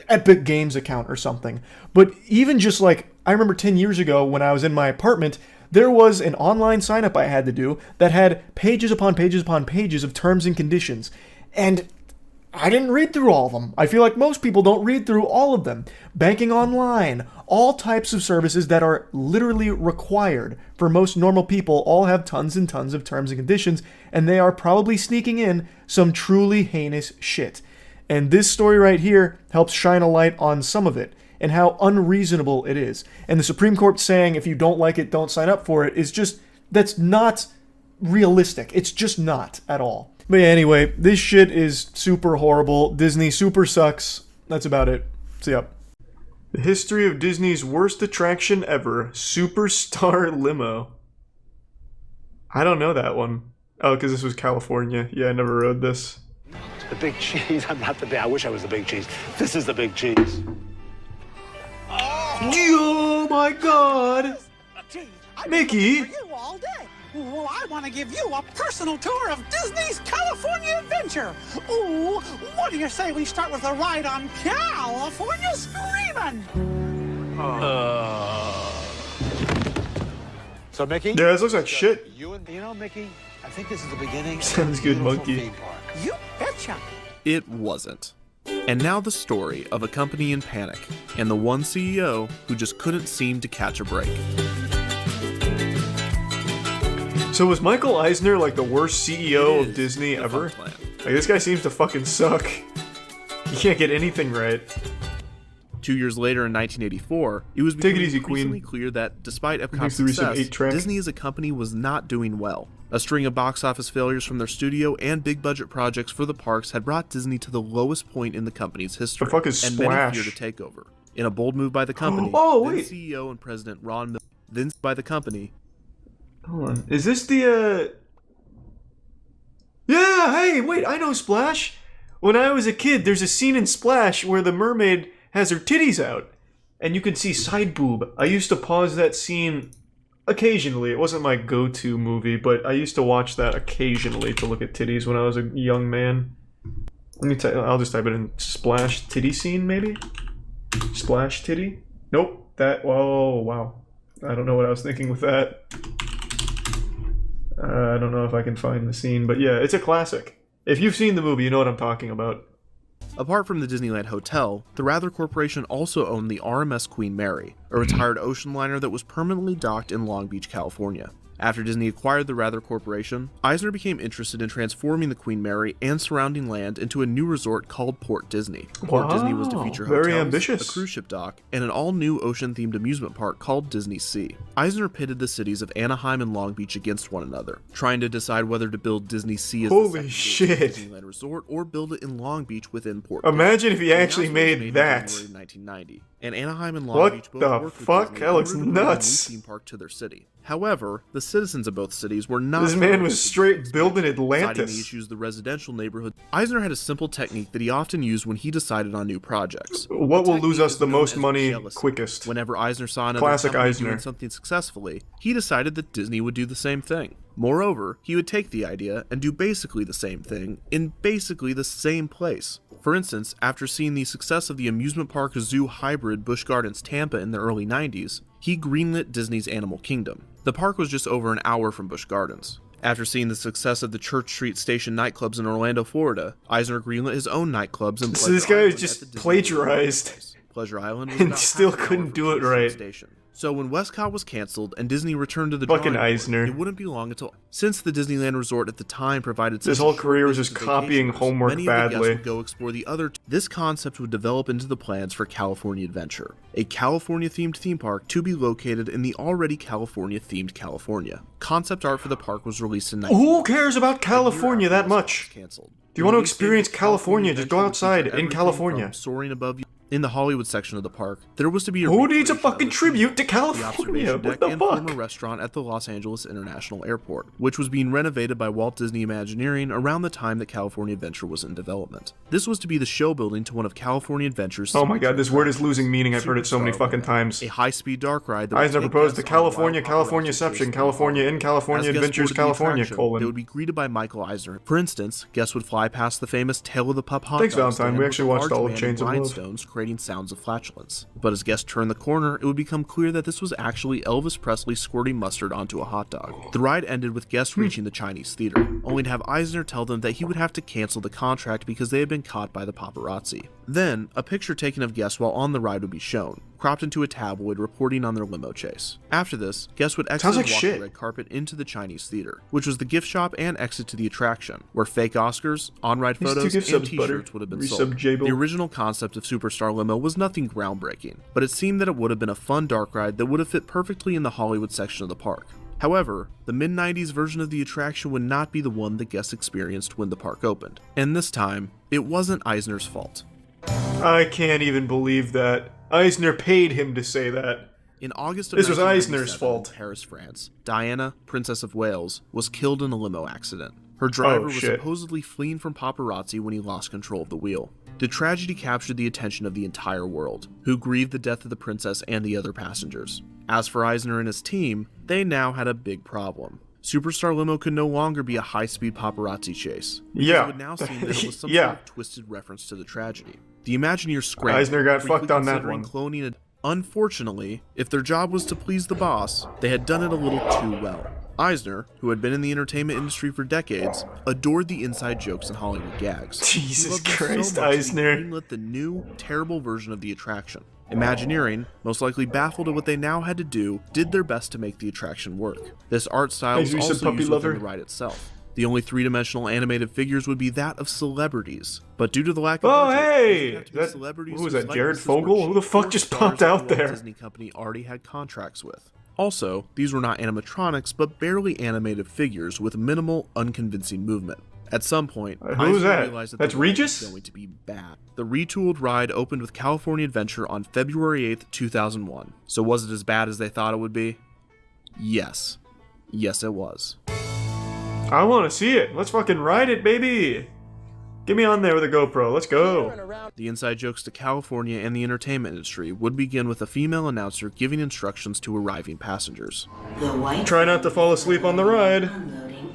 Epic Games account or something. But even just like, I remember 10 years ago when I was in my apartment, there was an online sign-up I had to do that had pages upon pages upon pages of terms and conditions. And I didn't read through all of them. I feel like most people don't read through all of them. Banking online, all types of services that are literally required for most normal people all have tons and tons of terms and conditions, and they are probably sneaking in some truly heinous shit. And this story right here helps shine a light on some of it, and how unreasonable it is. And the Supreme Court saying, if you don't like it, don't sign up for it, is just, that's not realistic. It's just not at all. But yeah, anyway, this shit is super horrible. Disney super sucks. That's about it. See ya. The history of Disney's worst attraction ever, Superstar Limo. I don't know that one. Oh, because this was California. Yeah, I never rode this. The big cheese. I'm not the big. I wish I was the big cheese. This is the big cheese. Oh my god! Mickey! For you all day. Well, I want to give you a personal tour of Disney's California Adventure. Ooh, what do you say we start with a ride on California Screamin'? So, Mickey? Yeah, this looks like shit. You know, Mickey, I think this is the beginning. Sounds good, monkey. You betcha. It wasn't. And now the story of a company in panic, and the one CEO who just couldn't seem to catch a break. So was Michael Eisner like the worst CEO of Disney ever? Like, this guy seems to fucking suck. He can't get anything right. 2 years later in 1984, it was becoming increasingly Queen. clear that despite Epcot's success, Disney as a company was not doing well. A string of box office failures from their studio and big budget projects for the parks had brought Disney to the lowest point in the company's history, the fuck is and Splash? many feared a takeover. In a bold move by the company, then CEO and President Ron Miller, then by the company. Hold on, is this the Yeah, hey, wait, I know Splash. When I was a kid, there's a scene in Splash where the mermaid has her titties out, and you can see side boob. I used to pause that scene occasionally. It wasn't my go-to movie, but I used to watch that occasionally to look at titties when I was a young man. I'll just type it in. Splash titty scene, maybe? Splash titty? Nope. That, oh, wow. I don't know what I was thinking with that. I don't know if I can find the scene, but yeah, it's a classic. If you've seen the movie, you know what I'm talking about. Apart from the Disneyland Hotel, the Rather Corporation also owned the RMS Queen Mary, a retired ocean liner that was permanently docked in Long Beach, California. After Disney acquired the Rather Corporation, Eisner became interested in transforming the Queen Mary and surrounding land into a new resort called Port Disney. Port Disney was to feature hotels, very ambitious. a cruise ship dock, and an all-new ocean-themed amusement park called Disney Sea. Eisner pitted the cities of Anaheim and Long Beach against one another, trying to decide whether to build Disney Sea as Holy the shit. Disneyland resort or build it in Long Beach within Port Imagine Disney. if he actually made that. In January 1990, and Anaheim and Long What Beach both the worked with fuck? Disney That in looks order to bring a new nuts. theme park to their city. However, the citizens of both cities were not. This man was straight building citing the Atlantis. issues of the residential neighborhood. Eisner had a simple technique that he often used when he decided on new projects. What will lose us the known most as money jealousy. quickest? Whenever Eisner saw another Classic company Eisner. doing something successfully, he decided that Disney would do the same thing. Moreover, he would take the idea and do basically the same thing in basically the same place. For instance, after seeing the success of the amusement park zoo hybrid Busch Gardens Tampa in the early 90s, he greenlit Disney's Animal Kingdom. The park was just over an hour from Busch Gardens. After seeing the success of the Church Street Station nightclubs in Orlando, Florida, Eisner greenlit his own nightclubs in So this guy is just plagiarized. Pleasure Island was And about still half an hour couldn't from do it Church Street right. Station. So when Westcott was canceled and Disney returned to the Fucking drawing board, Eisner. it wouldn't be long until, since the Disneyland resort at the time provided His such a whole short career was list just of copying vacationers, homework many of the guests badly. would go explore the other. This concept would develop into the plans for California Adventure, a California-themed theme park to be located in the already California-themed California. Concept art for the park was released in Who cares about California that much? Canceled. If you want to Release date experience of California, just go Adventure would outside feature in everything California. from soaring above you. In the Hollywood section of the park, there was to be a Who needs a recreation of fucking the tribute to the California? observation What deck the and fuck? former restaurant at the Los Angeles International Airport, which was being renovated by Walt Disney Imagineering around the time that California Adventure was in development. This was to be the show building to one of California Adventure's Oh my god, this word is attractions, losing meaning. I've heard it so many Superstar fucking Limo, times. a high-speed dark ride that would Eisner take proposed the guests on a wild California, paparazzi Californiaception, chase California in As California guests Adventures, boarded the California, attraction, They would be greeted by Michael Eisner. For instance, guests would fly past the famous Tail of the Pup hot Thanks, dog Valentine. stand We with actually a watched large all of band Chains of Love. rhinestones creating sounds of flatulence. But as guests turned the corner, it would become clear that this was actually Elvis Presley squirting mustard onto a hot dog. The ride ended with guests reaching the Chinese theater, only to have Eisner tell them that he would have to cancel the contract because they had been caught by the paparazzi. Then, a picture taken of guests while on the ride would be shown, cropped into a tabloid reporting on their limo chase. After this, guests would exit Sounds like and walk shit. the red carpet into the Chinese theater, which was the gift shop and exit to the attraction, where fake Oscars, on-ride These two photos, gift and subs, butter. t-shirts would have been Resub sold. Jable. The original concept of Superstar Limo was nothing groundbreaking, but it seemed that it would have been a fun dark ride that would have fit perfectly in the Hollywood section of the park. However, the mid-90s version of the attraction would not be the one that guests experienced when the park opened. And this time, it wasn't Eisner's fault. I can't even believe that. Eisner paid him to say that. In August of This was 1997, Eisner's fault. in Paris, France, Diana, Princess of Wales, was killed in a limo accident. Her driver was shit. supposedly fleeing from paparazzi when he lost control of the wheel. The tragedy captured the attention of the entire world, who grieved the death of the princess and the other passengers. As for Eisner and his team, they now had a big problem. Superstar Limo could no longer be a high-speed paparazzi chase. Because Yeah. It would now seem that it was some Yeah. sort of twisted reference to the tragedy. The Imagineers scrambled. Eisner got briefly fucked on that considering one. Cloning a... Unfortunately, if their job was to please the boss, they had done it a little too well. Eisner, who had been in the entertainment industry for decades, adored the inside jokes and Hollywood gags. Jesus He loved them Christ, so much that he Eisner. greenlit the new, terrible version of the attraction. Imagineering, most likely baffled at what they now had to do, did their best to make the attraction work. This art style was Thanks, you said also puppy used lover. within the ride itself. The only three-dimensional animated figures would be that of celebrities, but due to the lack of Oh, budget, hey! these would have to be That- celebrities who was whose that, Jared likenesses were Fogle? Who the cheap fuck or just stars popped that out the Walt there? Disney Company already had contracts with. Also, these were not animatronics, but barely animated figures with minimal, unconvincing movement. At some point, Who's Eisner that? realized that That's the ride Regis? was going to be bad. The retooled ride opened with California Adventure on February 8th, 2001. So was it as bad as they thought it would be? Yes. Yes, it was. I want to see it. Let's fucking ride it, baby. Get me on there with a GoPro. Let's go. The inside jokes to California and the entertainment industry would begin with a female announcer giving instructions to arriving passengers. Try not to fall asleep on the ride.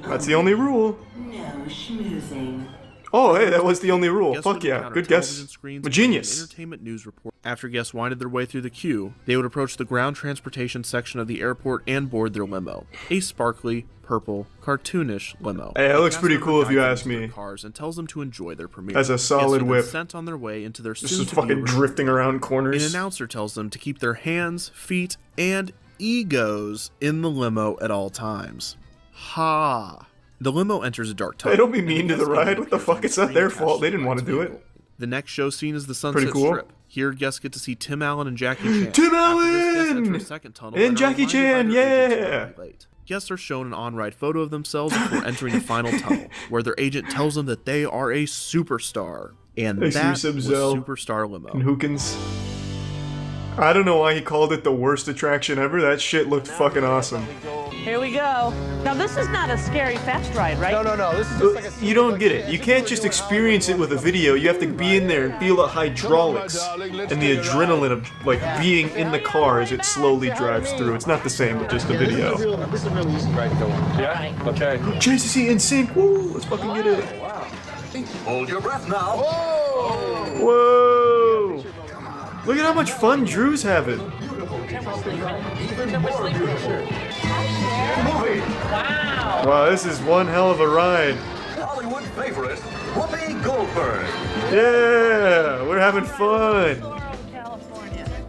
That's the only rule. No schmoozing. Oh, hey, that was the only rule. Guests Fuck would yeah. encounter Good television guess. screens I'm a and genius. Entertainment news report. After guests winded their way through the queue, they would approach the ground transportation section of the airport and board their limo, a sparkly, purple, cartoonish limo. Hey, it looks pretty cool if you ask me. Cars and tells them to enjoy their premiere. That's a solid whip. Sent on their way into their This is fucking drifting around corners. An announcer tells them to keep their hands, feet, and egos in the limo at all times. Ha! The limo enters a dark tunnel. Hey, don't be mean to the ride. What the fuck? It's not their fault. They didn't want to do it. The next show scene is the Sunset Pretty cool. Strip. Here, guests get to see Tim Allen and Jackie Chan. Tim Allen! And Jackie Chan, yeah! Guests are shown an on-ride photo of themselves before entering the final tunnel, where their agent tells them that they are a superstar. And that was Superstar Limo. And Hookins. I don't know why he called it the worst attraction ever. That shit looked fucking awesome. Here we go. Now this is not a scary fast ride, right? No. This is just like a... You don't get it. You can't just experience it with a video. You have to be in there and feel the hydraulics and the adrenaline of like being in the car as it slowly drives through. It's not the same with just the video. This is a really easy ride to go on. Yeah? Okay. JCC in sync. Woo! Let's fucking get it. Hold your breath now. Whoa! Look at how much fun Drew's having. Wow, this is one hell of a ride. Hollywood favorite, Whoopi Goldberg. Yeah, we're having fun.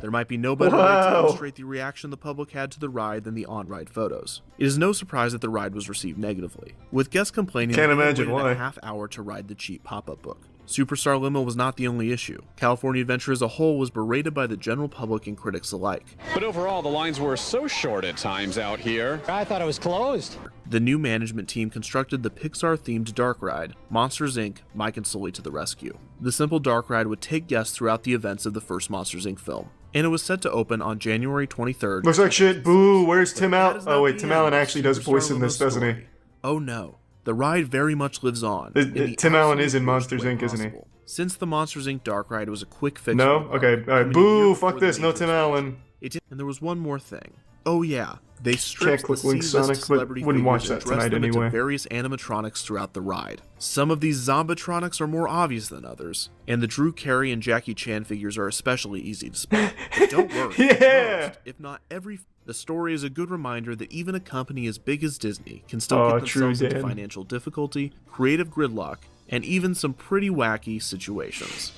There might be no better way to illustrate the reaction the public had to the ride than the on-ride photos. It is no surprise that the ride was received negatively, with guests complaining Can't that they imagine waited why. a half hour to ride the cheap pop-up book. Superstar Limo was not the only issue. California Adventure as a whole was berated by the general public and critics alike. But overall, the lines were so short at times out here. I thought it was closed. The new management team constructed the Pixar-themed dark ride, Monsters, Inc. Mike and Sully to the rescue. The simple dark ride would take guests throughout the events of the first Monsters, Inc. film, and it was set to open on January 23rd. Looks like shit. Boo, where's Tim Allen? Oh wait, Tim Allen actually does voice in this, doesn't he? Oh no. The ride very much lives on. Tim Allen is in Monsters, Inc., isn't he? Since the Monsters, Inc. dark ride was a quick fix. No? Okay, alright. Boo, fuck this, no Tim Allen. And there was one more thing. Oh yeah, they stripped Click the Link C-list Sonic, but celebrity wouldn't watch figures that and dressed tonight them into anyway. various animatronics throughout the ride. Some of these zombatronics are more obvious than others, and the Drew Carey and Jackie Chan figures are especially easy to spot. But don't worry, Yeah! most, if not every... The story is a good reminder that even a company as big as Disney can still get themselves into financial difficulty, creative gridlock, and even some pretty wacky situations.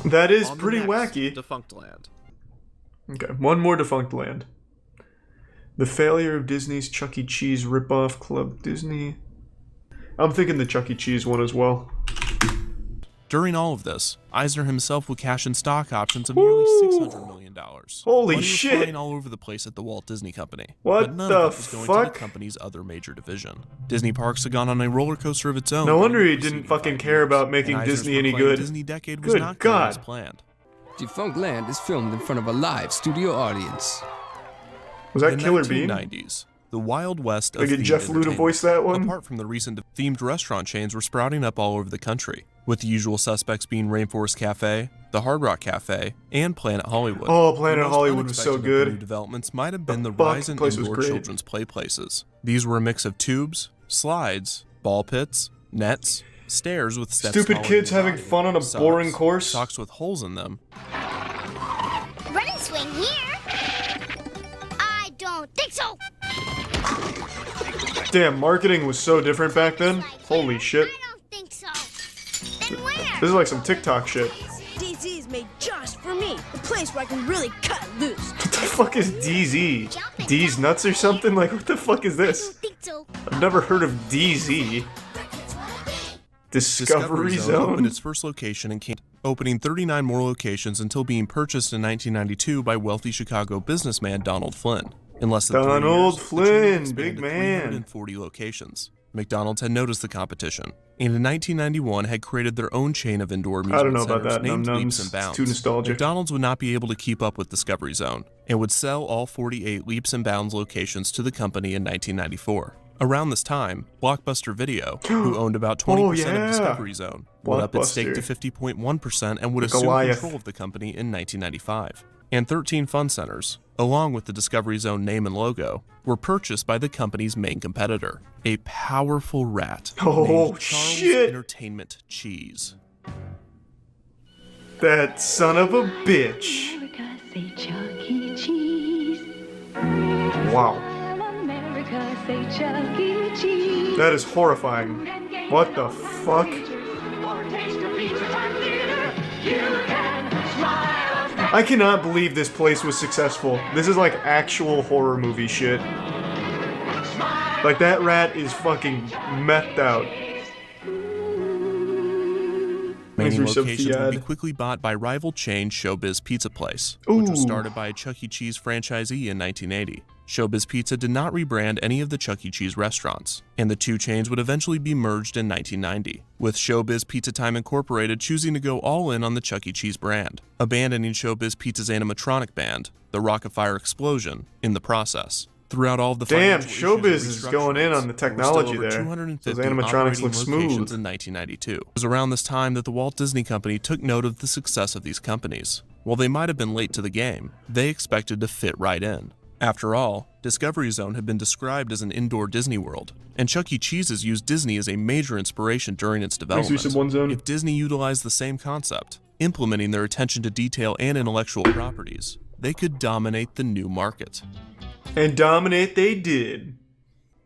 That is pretty wacky. Defunctland. Okay, one more Defunctland. The failure of Disney's Chuck E. Cheese ripoff Club Disney. I'm thinking the Chuck E. Cheese one as well. During all of this, Eisner himself would cash in stock options of nearly $600 million. Holy Money shit! was flying all over the place at the Walt Disney Company. What but none the of it was going to fuck? the company's other major division. Disney Parks had gone on a roller coaster of its own. No wonder he didn't fucking care about making Disney any good. Disney decade was Good not going as God. planned. Defunctland is filmed in front of a live studio audience. Was that In the Killer Bean? 1990s, the Wild West of They get themed Jeff Lu to entertainment, voice that one? apart from the recent themed restaurant chains, were sprouting up all over the country, with the usual suspects being Rainforest Cafe, the Hard Rock Cafe, and Planet Hollywood. Oh, Planet The most Hollywood was so unexpected of the good. new developments might have been the fuck? rise in Place was indoor great. children's play places. These were a mix of tubes, slides, ball pits, nets, stairs with steps. Stupid following kids the having body, fun on a socks, boring course? Socks with holes in them, Running swing here? I don't think so. Damn, marketing was so different back then. Holy shit. I don't think so. Then where? This is like some TikTok shit. DZ is made just for me. The place where I can really cut loose. What the fuck is DZ? D's nuts or something? Like, what the fuck is this? Think so. I've never heard of DZ. Discovery opened Zone? its first location in Canada, opening 39 more locations until being purchased in 1992 by wealthy Chicago businessman Donald Flynn. In less than 3 years, Donald the chain Flynn, expanded big to man. 340 locations. McDonald's had noticed the competition, and in 1991 had created their own chain of indoor amusement I don't know about centers that, named Num Leaps Nums. and Bounds. It's too nostalgic. McDonald's would not be able to keep up with Discovery Zone, and would sell all 48 Leaps and Bounds locations to the company in 1994. Around this time, Blockbuster Video, who owned about 20% of Discovery Zone, would up its stake to 50.1% and would assume Goliath. control of the company in 1995. And 13 Fun Centers, along with the Discovery Zone name and logo, were purchased by the company's main competitor, a powerful rat Oh, named Charles shit. Entertainment Cheese. That son of a bitch. Wow. That is horrifying. What the fuck? I cannot believe this place was successful. This is like actual horror movie shit. Like, that rat is fucking methed out. Many locations would be quickly bought by rival chain Showbiz Pizza Place, which was started by a Chuck E. Cheese franchisee in 1980. Showbiz Pizza did not rebrand any of the Chuck E. Cheese restaurants, and the two chains would eventually be merged in 1990, with Showbiz Pizza Time Incorporated choosing to go all in on the Chuck E. Cheese brand, abandoning Showbiz Pizza's animatronic band, the Rockafire Explosion, in the process. Throughout all of the Showbiz is going in on the technology there. Those animatronics look smooth. In 1992. It was around this time that the Walt Disney Company took note of the success of these companies. While they might have been late to the game, they expected to fit right in. After all, Discovery Zone had been described as an indoor Disney World, and Chuck E. Cheese's used Disney as a major inspiration during its development. If Disney utilized the same concept, implementing their attention to detail and intellectual properties, they could dominate the new market. And dominate they did.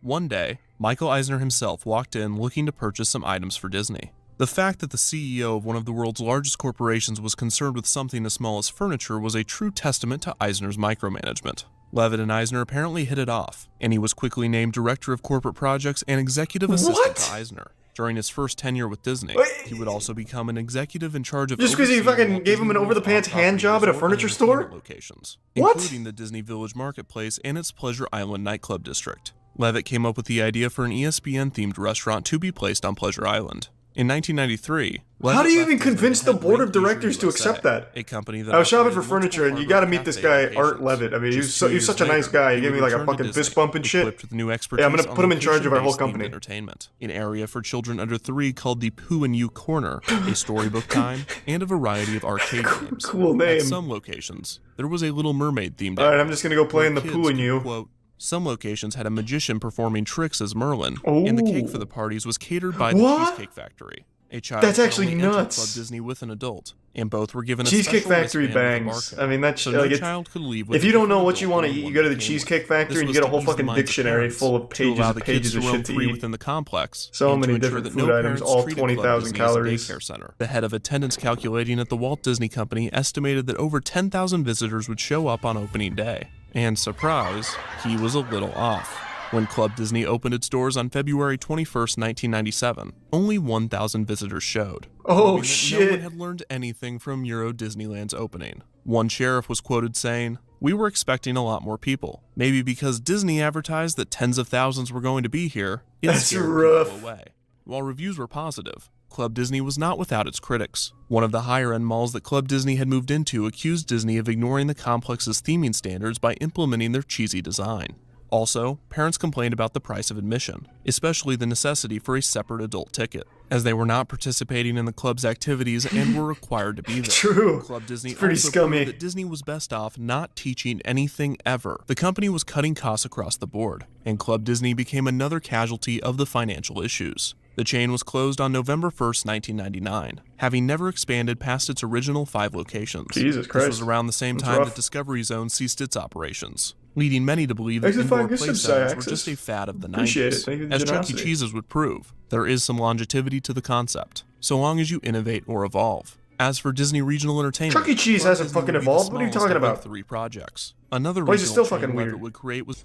One day, Michael Eisner himself walked in looking to purchase some items for Disney. The fact that the CEO of one of the world's largest corporations was concerned with something as small as furniture was a true testament to Eisner's micromanagement. Levitt and Eisner apparently hit it off, and he was quickly named Director of Corporate Projects and Executive Assistant to Eisner. During his first tenure with Disney, he would also become an executive in charge of just because he fucking gave him an over-the-pants hand job at a furniture store? Locations, including the Disney Village Marketplace and its Pleasure Island nightclub district. Levitt came up with the idea for an ESPN-themed restaurant to be placed on Pleasure Island. In 1993, how do you even convince the board of directors to accept that? A company that I was shopping for furniture, and you got to meet this guy, Art Levitt. I mean, he's such a nice guy. He gave me like a fucking fist bump and shit. Yeah, I'm gonna put him in charge of our whole company. Entertainment, an area for children under 3 called the Pooh and You Corner, a storybook time, and a variety of arcade games. Cool name. At some locations, there was a Little Mermaid themed. All right, I'm just gonna go play in the Pooh and You. Quote, some locations had a magician performing tricks as Merlin, and the cake for the parties was catered by the Cheesecake Factory. A child That's actually nuts. Club Disney with an adult, and both were given a Cheesecake special Factory bangs. I mean, that's so like no child could leave with if you don't know what you want to eat, you go to the Cheesecake Factory and you get a whole fucking dictionary full of pages and pages of shit to eat. Within the complex, so many different food items, all 20,000 calories. Center. The head of attendance calculating at the Walt Disney Company estimated that over 10,000 visitors would show up on opening day. And surprise, he was a little off. When Club Disney opened its doors on February 21st, 1997, only 1,000 visitors showed. Oh shit! No one had learned anything from Euro Disneyland's opening. One sheriff was quoted saying, "We were expecting a lot more people. Maybe because Disney advertised that tens of thousands were going to be here, it scared people away." While reviews were positive, Club Disney was not without its critics. One of the higher-end malls that Club Disney had moved into accused Disney of ignoring the complex's theming standards by implementing their cheesy design. Also, parents complained about the price of admission, especially the necessity for a separate adult ticket, as they were not participating in the club's activities and were required to be there. True. Club Disney it's pretty also scummy. proved that Disney was best off not teaching anything ever. The company was cutting costs across the board, and Club Disney became another casualty of the financial issues. The chain was closed on November 1st, 1999, having never expanded past its original 5 locations. Jesus Christ. This was around the same time that Discovery Zone ceased its operations, leading many to believe that indoor play centers were just a fad of the 90s. As Chuck E. Cheese's would prove, there is some longevity to the concept, so long as you innovate or evolve. As for Disney Regional Entertainment, Chuck E. Cheese hasn't fucking evolved. What are you talking about? 3 projects. Another Why is it regional still fucking chain weird? Levitt would create was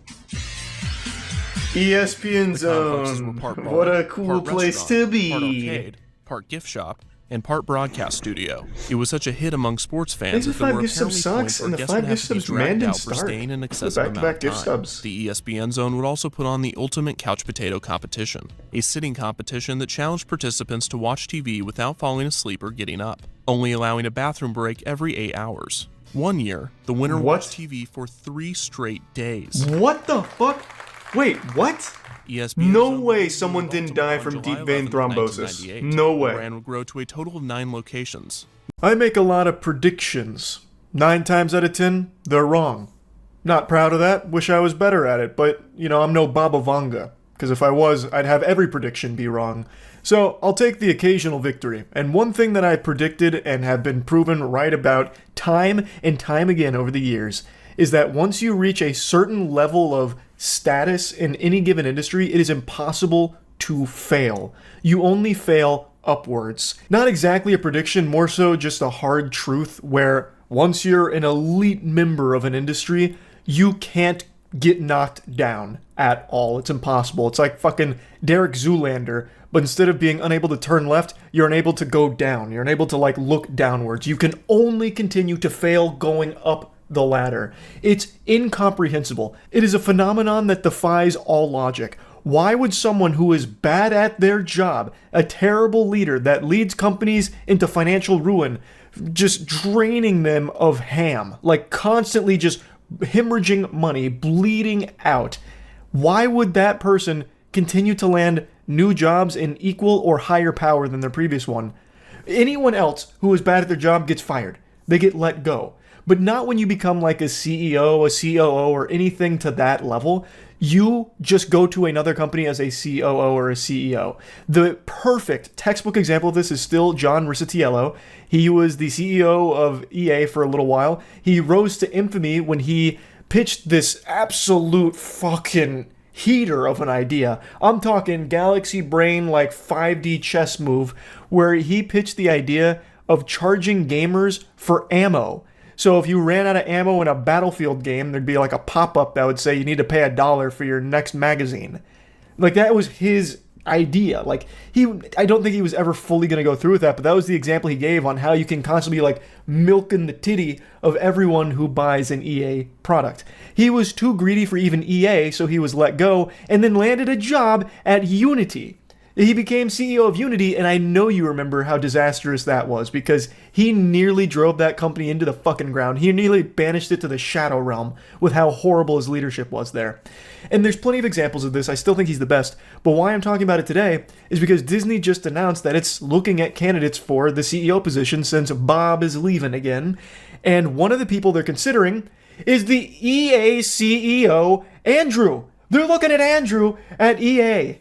ESPN0. What a cool place to be. Part arcade, part gift shop, and part broadcast studio. It was such a hit among sports fans that there were apparently points where guests would have to be dragged out for staying an excessive amount of time. The ESPN Zone would also put on the ultimate couch potato competition, a sitting competition that challenged participants to watch TV without falling asleep or getting up, only allowing a bathroom break every 8 hours. One year, the winner watched TV for 3 straight days. What the fuck? Wait, what? ESPN no way someone didn't die from deep vein thrombosis. No way. The brand would grow to a total of 9 locations. I make a lot of predictions. 9 times out of 10, they're wrong. Not proud of that, wish I was better at it, but, you know, I'm no Baba Vanga. because if I was, I'd have every prediction be wrong. So I'll take the occasional victory. And one thing that I predicted and have been proven right about time and time again over the years is that once you reach a certain level of status in any given industry, it is impossible to fail. You only fail upwards. Not exactly a prediction, more so just a hard truth where once you're an elite member of an industry, you can't get knocked down at all. It's impossible. It's like fucking Derek Zoolander, but instead of being unable to turn left, you're unable to go down. You're unable to like look downwards. You can only continue to fail going up the ladder. It's incomprehensible. It is a phenomenon that defies all logic. Why would someone who is bad at their job, a terrible leader that leads companies into financial ruin, just draining them of ham, like constantly just hemorrhaging money, bleeding out, why would that person continue to land new jobs in equal or higher power than their previous one? Anyone else who is bad at their job gets fired. They get let go. But not when you become like a CEO, a COO, or anything to that level. You just go to another company as a COO or a CEO. The perfect textbook example of this is still John Riccitiello. He was the CEO of EA for a little while. He rose to infamy when he pitched this absolute fucking heater of an idea. I'm talking galaxy brain, like 5D chess move, where he pitched the idea of charging gamers for ammo. So if you ran out of ammo in a Battlefield game, there'd be like a pop-up that would say you need to pay $1 for your next magazine. Like, that was his idea. Like, I don't think he was ever fully going to go through with that, but that was the example he gave on how you can constantly be like milking the titty of everyone who buys an EA product. He was too greedy for even EA, so he was let go and then landed a job at Unity. He became CEO of Unity, and I know you remember how disastrous that was, because he nearly drove that company into the fucking ground. He nearly banished it to the Shadow Realm with how horrible his leadership was there. And there's plenty of examples of this. I still think he's the best. But why I'm talking about it today is because Disney just announced that it's looking at candidates for the CEO position since Bob is leaving again. And one of the people they're considering is the EA CEO, Andrew. They're looking at Andrew at EA.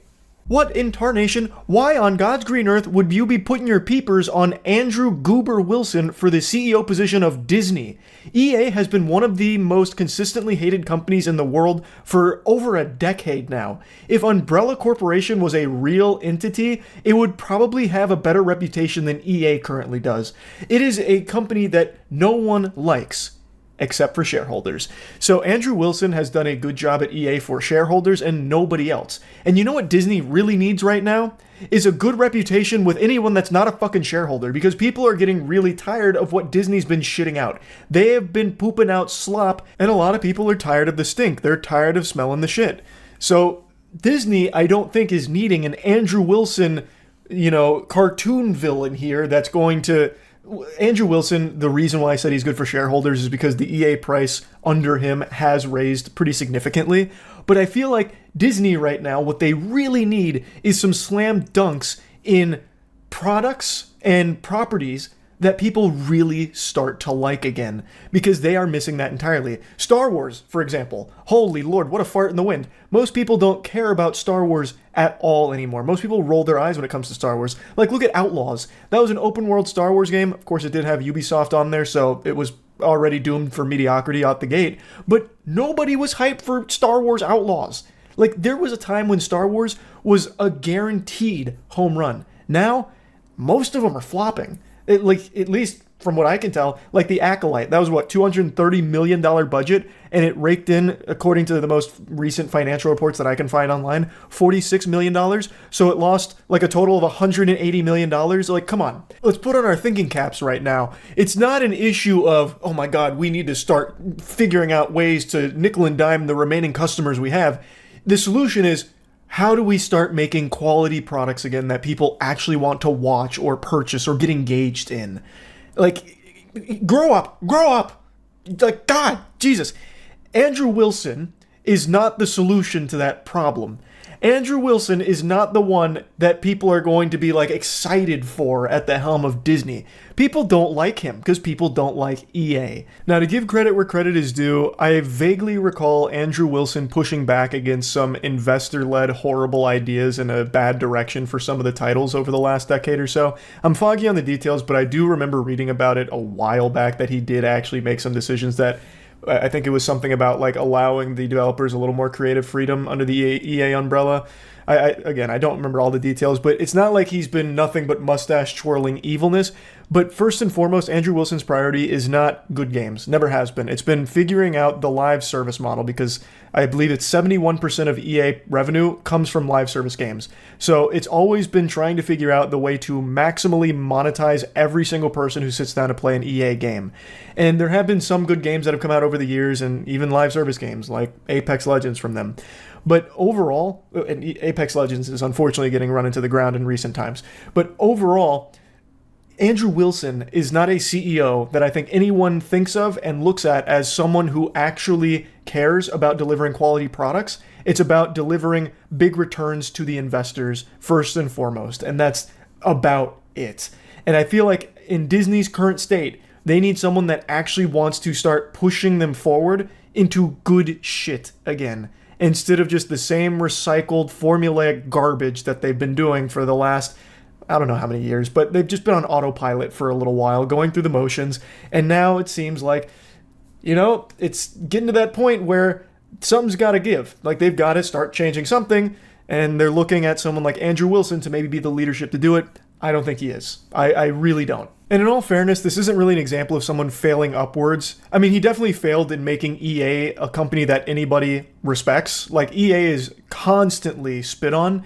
What in tarnation? Why on God's green earth would you be putting your peepers on Andrew Goober Wilson for the CEO position of Disney? EA has been one of the most consistently hated companies in the world for over a decade now. If Umbrella Corporation was a real entity, it would probably have a better reputation than EA currently does. It is a company that no one likes, except for shareholders. So Andrew Wilson has done a good job at EA for shareholders and nobody else. And you know what Disney really needs right now? Is a good reputation with anyone that's not a fucking shareholder, because people are getting really tired of what Disney's been shitting out. They have been pooping out slop, and a lot of people are tired of the stink. They're tired of smelling the shit. So Disney, I don't think, is needing an Andrew Wilson, cartoon villain here that's going to... Andrew Wilson, the reason why I said he's good for shareholders is because the EA price under him has raised pretty significantly. But I feel like Disney right now, what they really need is some slam dunks in products and properties that people really start to like again, because they are missing that entirely. Star Wars, for example. Holy Lord, what a fart in the wind. Most people don't care about Star Wars at all anymore. Most people roll their eyes when it comes to Star Wars. Like, look at Outlaws. That was an open world Star Wars game. Of course, it did have Ubisoft on there, so it was already doomed for mediocrity out the gate. But nobody was hyped for Star Wars Outlaws. Like, there was a time when Star Wars was a guaranteed home run. Now, most of them are flopping. At least from what I can tell, like the Acolyte, that was what, $230 million budget, and it raked in, according to the most recent financial reports that I can find online, $46 million. So it lost like a total of $180 million. Like, come on, let's put on our thinking caps right now. It's not an issue of, oh my God, we need to start figuring out ways to nickel and dime the remaining customers we have. The solution is, how do we start making quality products again that people actually want to watch or purchase or get engaged in? Like, grow up. Like, God, Jesus. Andrew Wilson is not the solution to that problem. Andrew Wilson is not the one that people are going to be like excited for at the helm of Disney. People don't like him because people don't like EA. Now, to give credit where credit is due, I vaguely recall Andrew Wilson pushing back against some investor-led horrible ideas in a bad direction for some of the titles over the last decade or so. I'm foggy on the details, but I do remember reading about it a while back that he did actually make some decisions that I think it was something about like allowing the developers a little more creative freedom under the EA umbrella. Again, I don't remember all the details, but it's not like he's been nothing but mustache twirling evilness. But first and foremost, Andrew Wilson's priority is not good games. Never has been. It's been figuring out the live service model, because I believe it's 71% of EA revenue comes from live service games. So it's always been trying to figure out the way to maximally monetize every single person who sits down to play an EA game. And there have been some good games that have come out over the years, and even live service games like Apex Legends from them. But overall, and Apex Legends is unfortunately getting run into the ground in recent times, but overall, Andrew Wilson is not a CEO that I think anyone thinks of and looks at as someone who actually cares about delivering quality products. It's about delivering big returns to the investors first and foremost, and that's about it. And I feel like in Disney's current state, they need someone that actually wants to start pushing them forward into good shit again, instead of just the same recycled formulaic garbage that they've been doing for the last, I don't know how many years, but they've just been on autopilot for a little while, going through the motions, and now it seems like, you know, it's getting to that point where something's got to give. Like, they've got to start changing something, and they're looking at someone like Andrew Wilson to maybe be the leadership to do it. I don't think he is. I really don't. And in all fairness, this isn't really an example of someone failing upwards. I mean, he definitely failed in making EA a company that anybody respects. Like, EA is constantly spit on,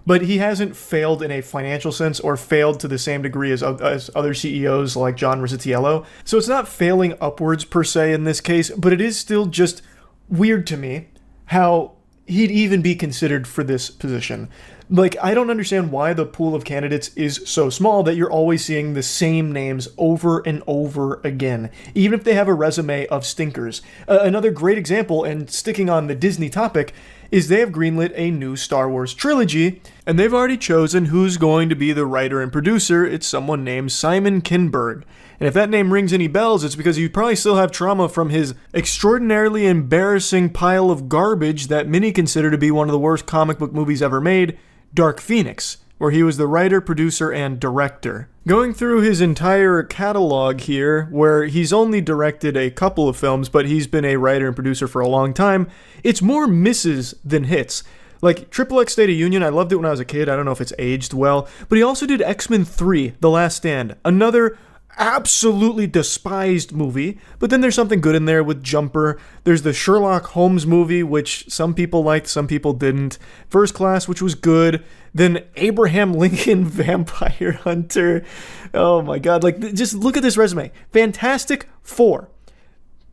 but he hasn't failed in a financial sense or failed to the same degree as other CEOs like John Rizzitiello. So it's not failing upwards per se in this case, but it is still just weird to me how he'd even be considered for this position. Like, I don't understand why the pool of candidates is so small that you're always seeing the same names over and over again, even if they have a resume of stinkers. Another great example, and sticking on the Disney topic, is they have greenlit a new Star Wars trilogy, and they've already chosen who's going to be the writer and producer. It's someone named Simon Kinberg. And if that name rings any bells, it's because you probably still have trauma from his extraordinarily embarrassing pile of garbage that many consider to be one of the worst comic book movies ever made, Dark Phoenix, where he was the writer, producer, and director. Going through his entire catalog here, where he's only directed a couple of films, but he's been a writer and producer for a long time, it's more misses than hits. Like, XXX State of Union, I loved it when I was a kid. I don't know if it's aged well. But he also did X-Men 3, The Last Stand, another absolutely despised movie, but then there's something good in there with Jumper. There's the Sherlock Holmes movie, which some people liked, some people didn't. First Class, which was good. Then Abraham Lincoln Vampire Hunter. Oh my god, like, just look at this resume. Fantastic Four.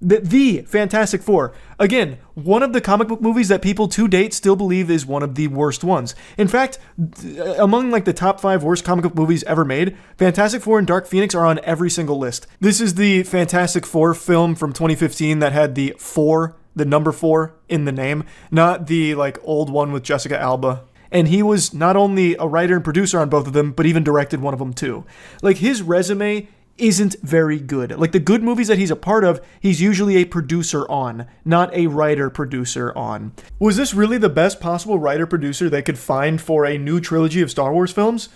The Fantastic Four. Again, one of the comic book movies that people to date still believe is one of the worst ones. In fact, among like the top 5 worst comic book movies ever made, Fantastic Four and Dark Phoenix are on every single list. This is the Fantastic Four film from 2015 that had the number 4 in the name, not the like old one with Jessica Alba. And he was not only a writer and producer on both of them, but even directed one of them too. Like, his resume isn't very good. Like, the good movies that he's a part of, he's usually a producer on, not a writer-producer on. Was this really the best possible writer-producer they could find for a new trilogy of Star Wars films?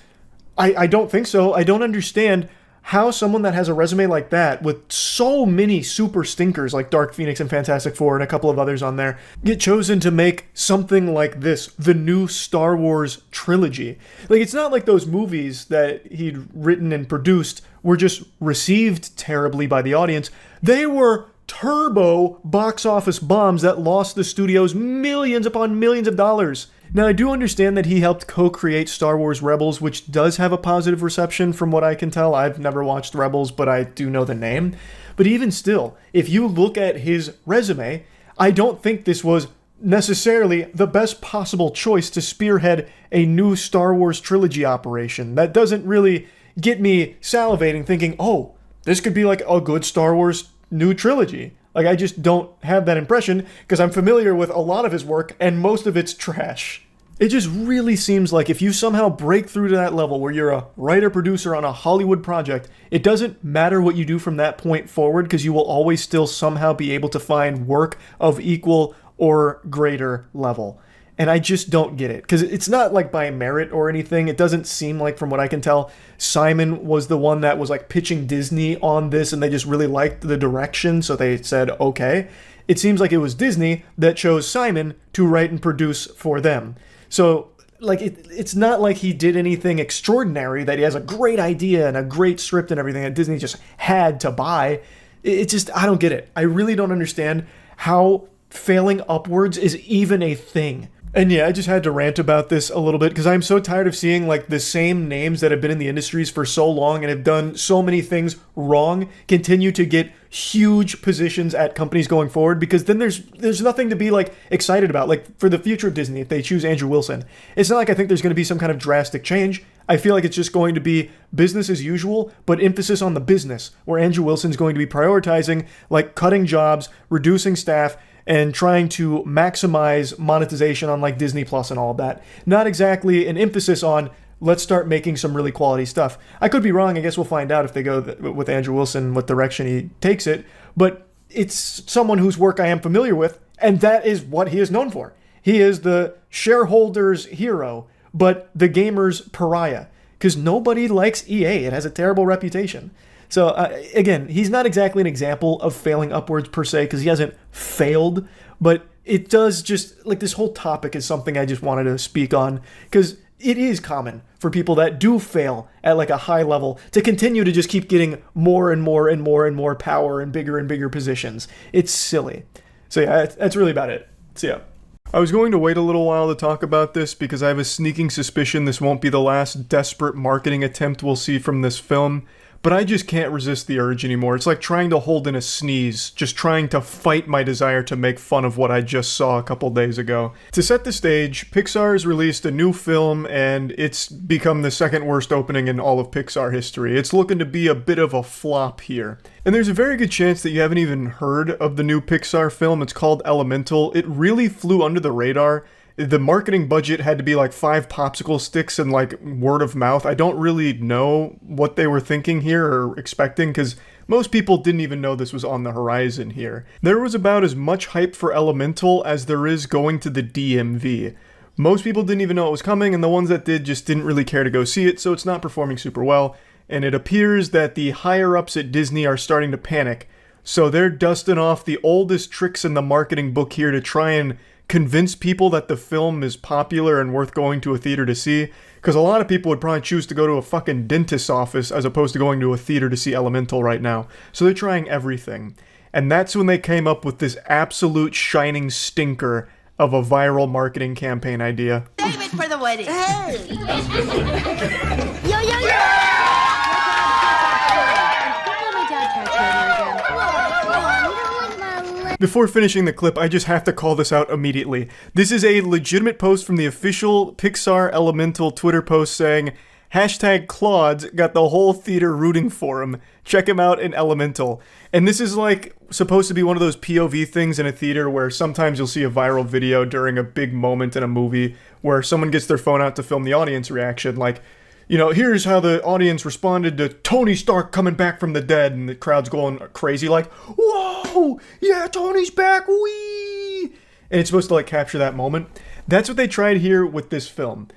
I don't think so. I don't understand how someone that has a resume like that, with so many super stinkers like Dark Phoenix and Fantastic Four and a couple of others on there, get chosen to make something like this, the new Star Wars trilogy. Like, it's not like those movies that he'd written and produced were just received terribly by the audience. They were turbo box office bombs that lost the studios millions upon millions of dollars. Now, I do understand that he helped co-create Star Wars Rebels, which does have a positive reception from what I can tell. I've never watched Rebels, but I do know the name. But even still, if you look at his resume, I don't think this was necessarily the best possible choice to spearhead a new Star Wars trilogy operation. That doesn't really get me salivating thinking, oh, this could be like a good Star Wars new trilogy. Like, I just don't have that impression because I'm familiar with a lot of his work and most of it's trash. It just really seems like if you somehow break through to that level where you're a writer-producer on a Hollywood project, it doesn't matter what you do from that point forward because you will always still somehow be able to find work of equal or greater level. And I just don't get it because it's not like by merit or anything. It doesn't seem like, from what I can tell, Simon was the one that was like pitching Disney on this and they just really liked the direction, so they said okay. It seems like it was Disney that chose Simon to write and produce for them. So, like, it's not like he did anything extraordinary, that he has a great idea and a great script and everything that Disney just had to buy. It just, I don't get it. I really don't understand how failing upwards is even a thing. And yeah, I just had to rant about this a little bit because I'm so tired of seeing like the same names that have been in the industries for so long and have done so many things wrong continue to get huge positions at companies going forward, because then there's nothing to be like excited about. Like for the future of Disney, if they choose Andrew Wilson, it's not like I think there's going to be some kind of drastic change. I feel like it's just going to be business as usual, but emphasis on the business, where Andrew Wilson's going to be prioritizing like cutting jobs, reducing staff, and trying to maximize monetization on like Disney Plus and all of that. Not exactly an emphasis on let's start making some really quality stuff. I could be wrong. I guess we'll find out if they go with Andrew Wilson, what direction he takes it. But it's someone whose work I am familiar with, and that is what he is known for. He is the shareholders' hero, but the gamer's pariah, because nobody likes EA. It has a terrible reputation. So, again, he's not exactly an example of failing upwards per se, because he hasn't failed, but it does just, like, this whole topic is something I just wanted to speak on, because it is common for people that do fail at, like, a high level to continue to just keep getting more and more and more and more power and bigger positions. It's silly. So, yeah, that's really about it. So, yeah. I was going to wait a little while to talk about this because I have a sneaking suspicion this won't be the last desperate marketing attempt we'll see from this film. But I just can't resist the urge anymore. It's like trying to hold in a sneeze, just trying to fight my desire to make fun of what I just saw a couple days ago. To set the stage, Pixar has released a new film, and it's become the second worst opening in all of Pixar history. It's looking to be a bit of a flop here. And there's a very good chance that you haven't even heard of the new Pixar film. It's called Elemental. It really flew under the radar. The marketing budget had to be like 5 popsicle sticks and like word of mouth. I don't really know what they were thinking here or expecting, because most people didn't even know this was on the horizon here. There was about as much hype for Elemental as there is going to the DMV. Most people didn't even know it was coming, and the ones that did just didn't really care to go see it, so it's not performing super well. And it appears that the higher-ups at Disney are starting to panic. So they're dusting off the oldest tricks in the marketing book here to try and convince people that the film is popular and worth going to a theater to see, because a lot of people would probably choose to go to a fucking dentist's office as opposed to going to a theater to see Elemental right now. So they're trying everything. And that's when they came up with this absolute shining stinker of a viral marketing campaign idea. Save it for the wedding. Hey! Yo, yo, yo! Before finishing the clip, I just have to call this out immediately. This is a legitimate post from the official Pixar Elemental Twitter post saying, #Claude's got the whole theater rooting for him. Check him out in Elemental. And this is like supposed to be one of those POV things in a theater where sometimes you'll see a viral video during a big moment in a movie where someone gets their phone out to film the audience reaction, like, you know, here's how the audience responded to Tony Stark coming back from the dead, and the crowd's going crazy like, whoa, yeah, Tony's back, wee! And it's supposed to like capture that moment. That's what they tried here with this film.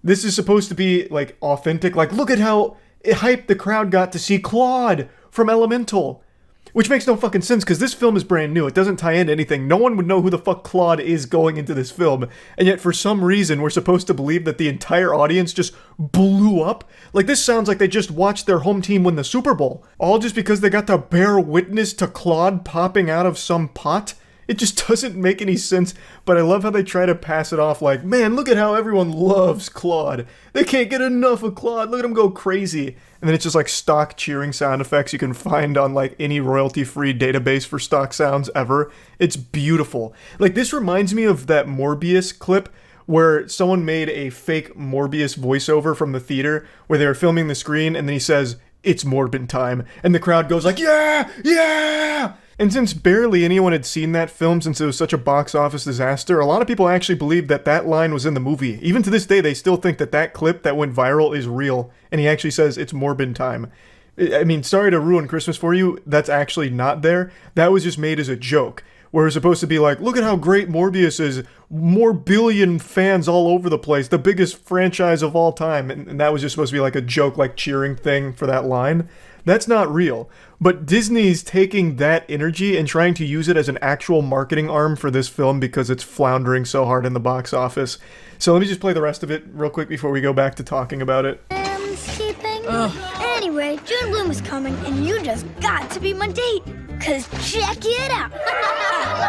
This is supposed to be like authentic, like look at how hyped the crowd got to see Claude from Elemental. Which makes no fucking sense, because this film is brand new. It doesn't tie into anything. No one would know who the fuck Claude is going into this film. And yet, for some reason, we're supposed to believe that the entire audience just blew up. Like, this sounds like they just watched their home team win the Super Bowl. All just because they got to bear witness to Claude popping out of some pot? It just doesn't make any sense, but I love how they try to pass it off like, man, look at how everyone loves Claude. They can't get enough of Claude. Look at him go crazy. And then it's just like stock cheering sound effects you can find on like any royalty-free database for stock sounds ever. It's beautiful. Like, this reminds me of that Morbius clip where someone made a fake Morbius voiceover from the theater where they were filming the screen, and then he says, "It's Morbin time," and the crowd goes like, yeah, yeah! And since barely anyone had seen that film since it was such a box office disaster, a lot of people actually believed that that line was in the movie. Even to this day, they still think that that clip that went viral is real, and he actually says it's Morbin time. I mean, sorry to ruin Christmas for you, that's actually not there. That was just made as a joke, where it's supposed to be like, look at how great Morbius is, more billion fans all over the place, the biggest franchise of all time, and that was just supposed to be like a joke, like cheering thing for that line. That's not real. But Disney's taking that energy and trying to use it as an actual marketing arm for this film because it's floundering so hard in the box office. So let me just play the rest of it real quick before we go back to talking about it. Landscaping? Anyway, June Bloom is coming, and you just got to be my date. Cause check it out.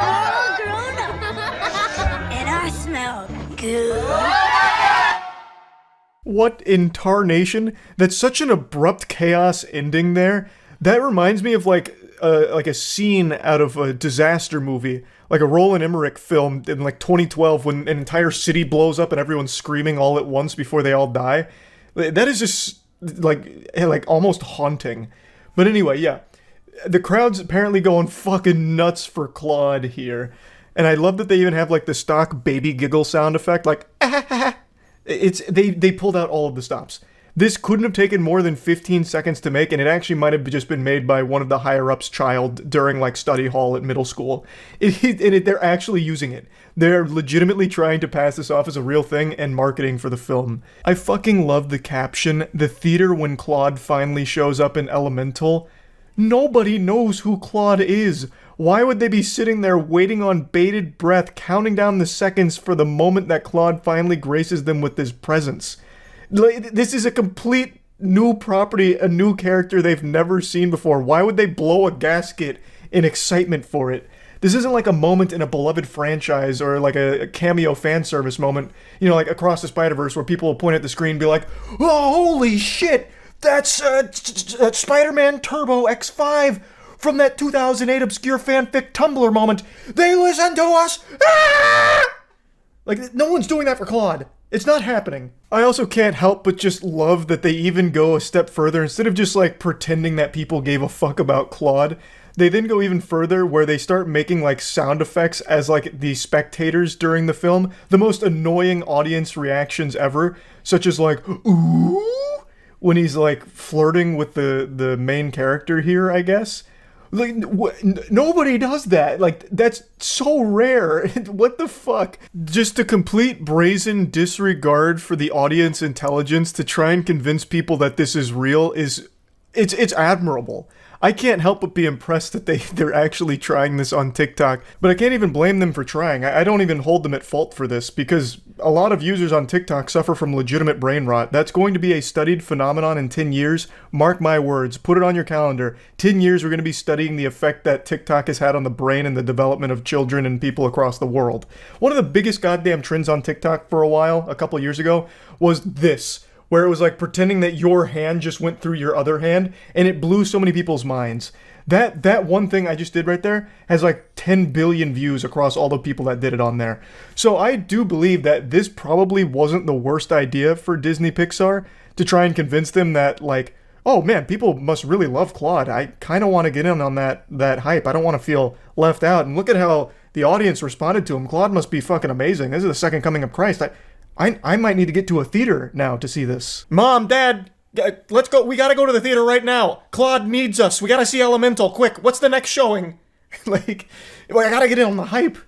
All grown up. And I smell good. What in tarnation? That's such an abrupt chaos ending there. That reminds me of like a scene out of a disaster movie, like a Roland Emmerich film in like 2012 when an entire city blows up and everyone's screaming all at once before they all die. That is just like almost haunting. But anyway, yeah. The crowd's apparently going fucking nuts for Claude here. And I love that they even have like the stock baby giggle sound effect, like they pulled out all of the stops. This couldn't have taken more than 15 seconds to make, and it actually might have just been made by one of the higher-ups' child during like study hall at middle school. They're actually using it. They're legitimately trying to pass this off as a real thing and marketing for the film. I fucking love the caption, "The theater when Claude finally shows up in Elemental." Nobody knows who Claude is. Why would they be sitting there waiting on bated breath, counting down the seconds for the moment that Claude finally graces them with his presence? This is a complete new property, a new character they've never seen before. Why would they blow a gasket in excitement for it? This isn't like a moment in a beloved franchise or like a cameo fan service moment, you know, like Across the Spider-Verse where people will point at the screen and be like, oh, holy shit, that's Spider-Man Turbo X5 from that 2008 obscure fanfic Tumblr moment. They listen to us! Ah! Like, no one's doing that for Claude. It's not happening. I also can't help but just love that they even go a step further. Instead of just like pretending that people gave a fuck about Claude, they then go even further where they start making like sound effects as like the spectators during the film. The most annoying audience reactions ever, such as like, ooh, when he's like flirting with the main character here, I guess. Like, nobody does that. Like, that's so rare. What the fuck? Just a complete brazen disregard for the audience intelligence to try and convince people that this is real it's admirable. I can't help but be impressed that they're actually trying this on TikTok, but I can't even blame them for trying. I don't even hold them at fault for this, because a lot of users on TikTok suffer from legitimate brain rot. That's going to be a studied phenomenon in 10 years. Mark my words. Put it on your calendar. 10 years we're going to be studying the effect that TikTok has had on the brain and the development of children and people across the world. One of the biggest goddamn trends on TikTok for a while, a couple years ago, was this, where it was like pretending that your hand just went through your other hand, and it blew so many people's minds. That one thing I just did right there has like 10 billion views across all the people that did it on there. So I do believe that this probably wasn't the worst idea for Disney Pixar to try and convince them that like, oh man, people must really love Claude. I kind of want to get in on that hype. I don't want to feel left out. And look at how the audience responded to him. Claude must be fucking amazing. This is the second coming of Christ. I might need to get to a theater now to see this. Mom, Dad, let's go. We gotta go to the theater right now. Claude needs us. We gotta see Elemental. Quick, what's the next showing? I gotta get in on the hype.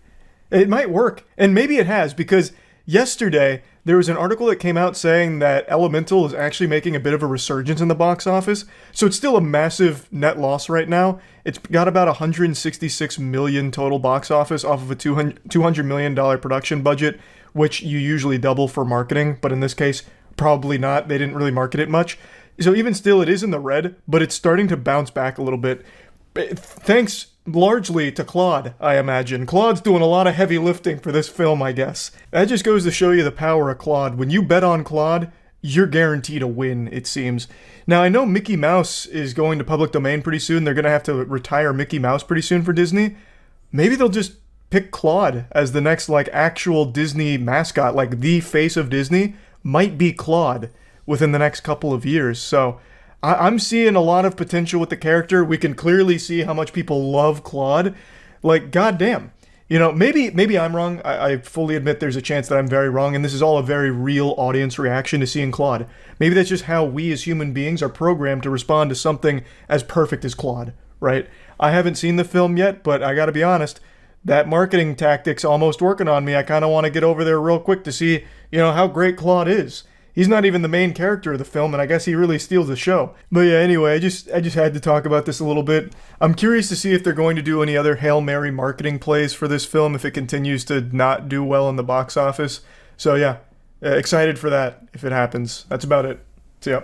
It might work. And maybe it has, because yesterday there was an article that came out saying that Elemental is actually making a bit of a resurgence in the box office. So it's still a massive net loss right now. It's got about 166 million total box office off of a $200 million production budget, which you usually double for marketing, but in this case, probably not. They didn't really market it much. So even still, it is in the red, but it's starting to bounce back a little bit. Thanks largely to Claude, I imagine. Claude's doing a lot of heavy lifting for this film, I guess. That just goes to show you the power of Claude. When you bet on Claude, you're guaranteed a win, it seems. Now, I know Mickey Mouse is going to public domain pretty soon. They're going to have to retire Mickey Mouse pretty soon for Disney. Maybe they'll just pick Claude as the next, like, actual Disney mascot. Like, the face of Disney might be Claude within the next couple of years. So, I'm seeing a lot of potential with the character. We can clearly see how much people love Claude. Like, goddamn. You know, maybe I'm wrong. I fully admit there's a chance that I'm very wrong, and this is all a very real audience reaction to seeing Claude. Maybe that's just how we as human beings are programmed to respond to something as perfect as Claude, right? I haven't seen the film yet, but I gotta be honest, that marketing tactic's almost working on me. I kind of want to get over there real quick to see, how great Claude is. He's not even the main character of the film, and I guess he really steals the show. But yeah, anyway, I just had to talk about this a little bit. I'm curious to see if they're going to do any other Hail Mary marketing plays for this film if it continues to not do well in the box office. So yeah, excited for that if it happens. That's about it. See ya.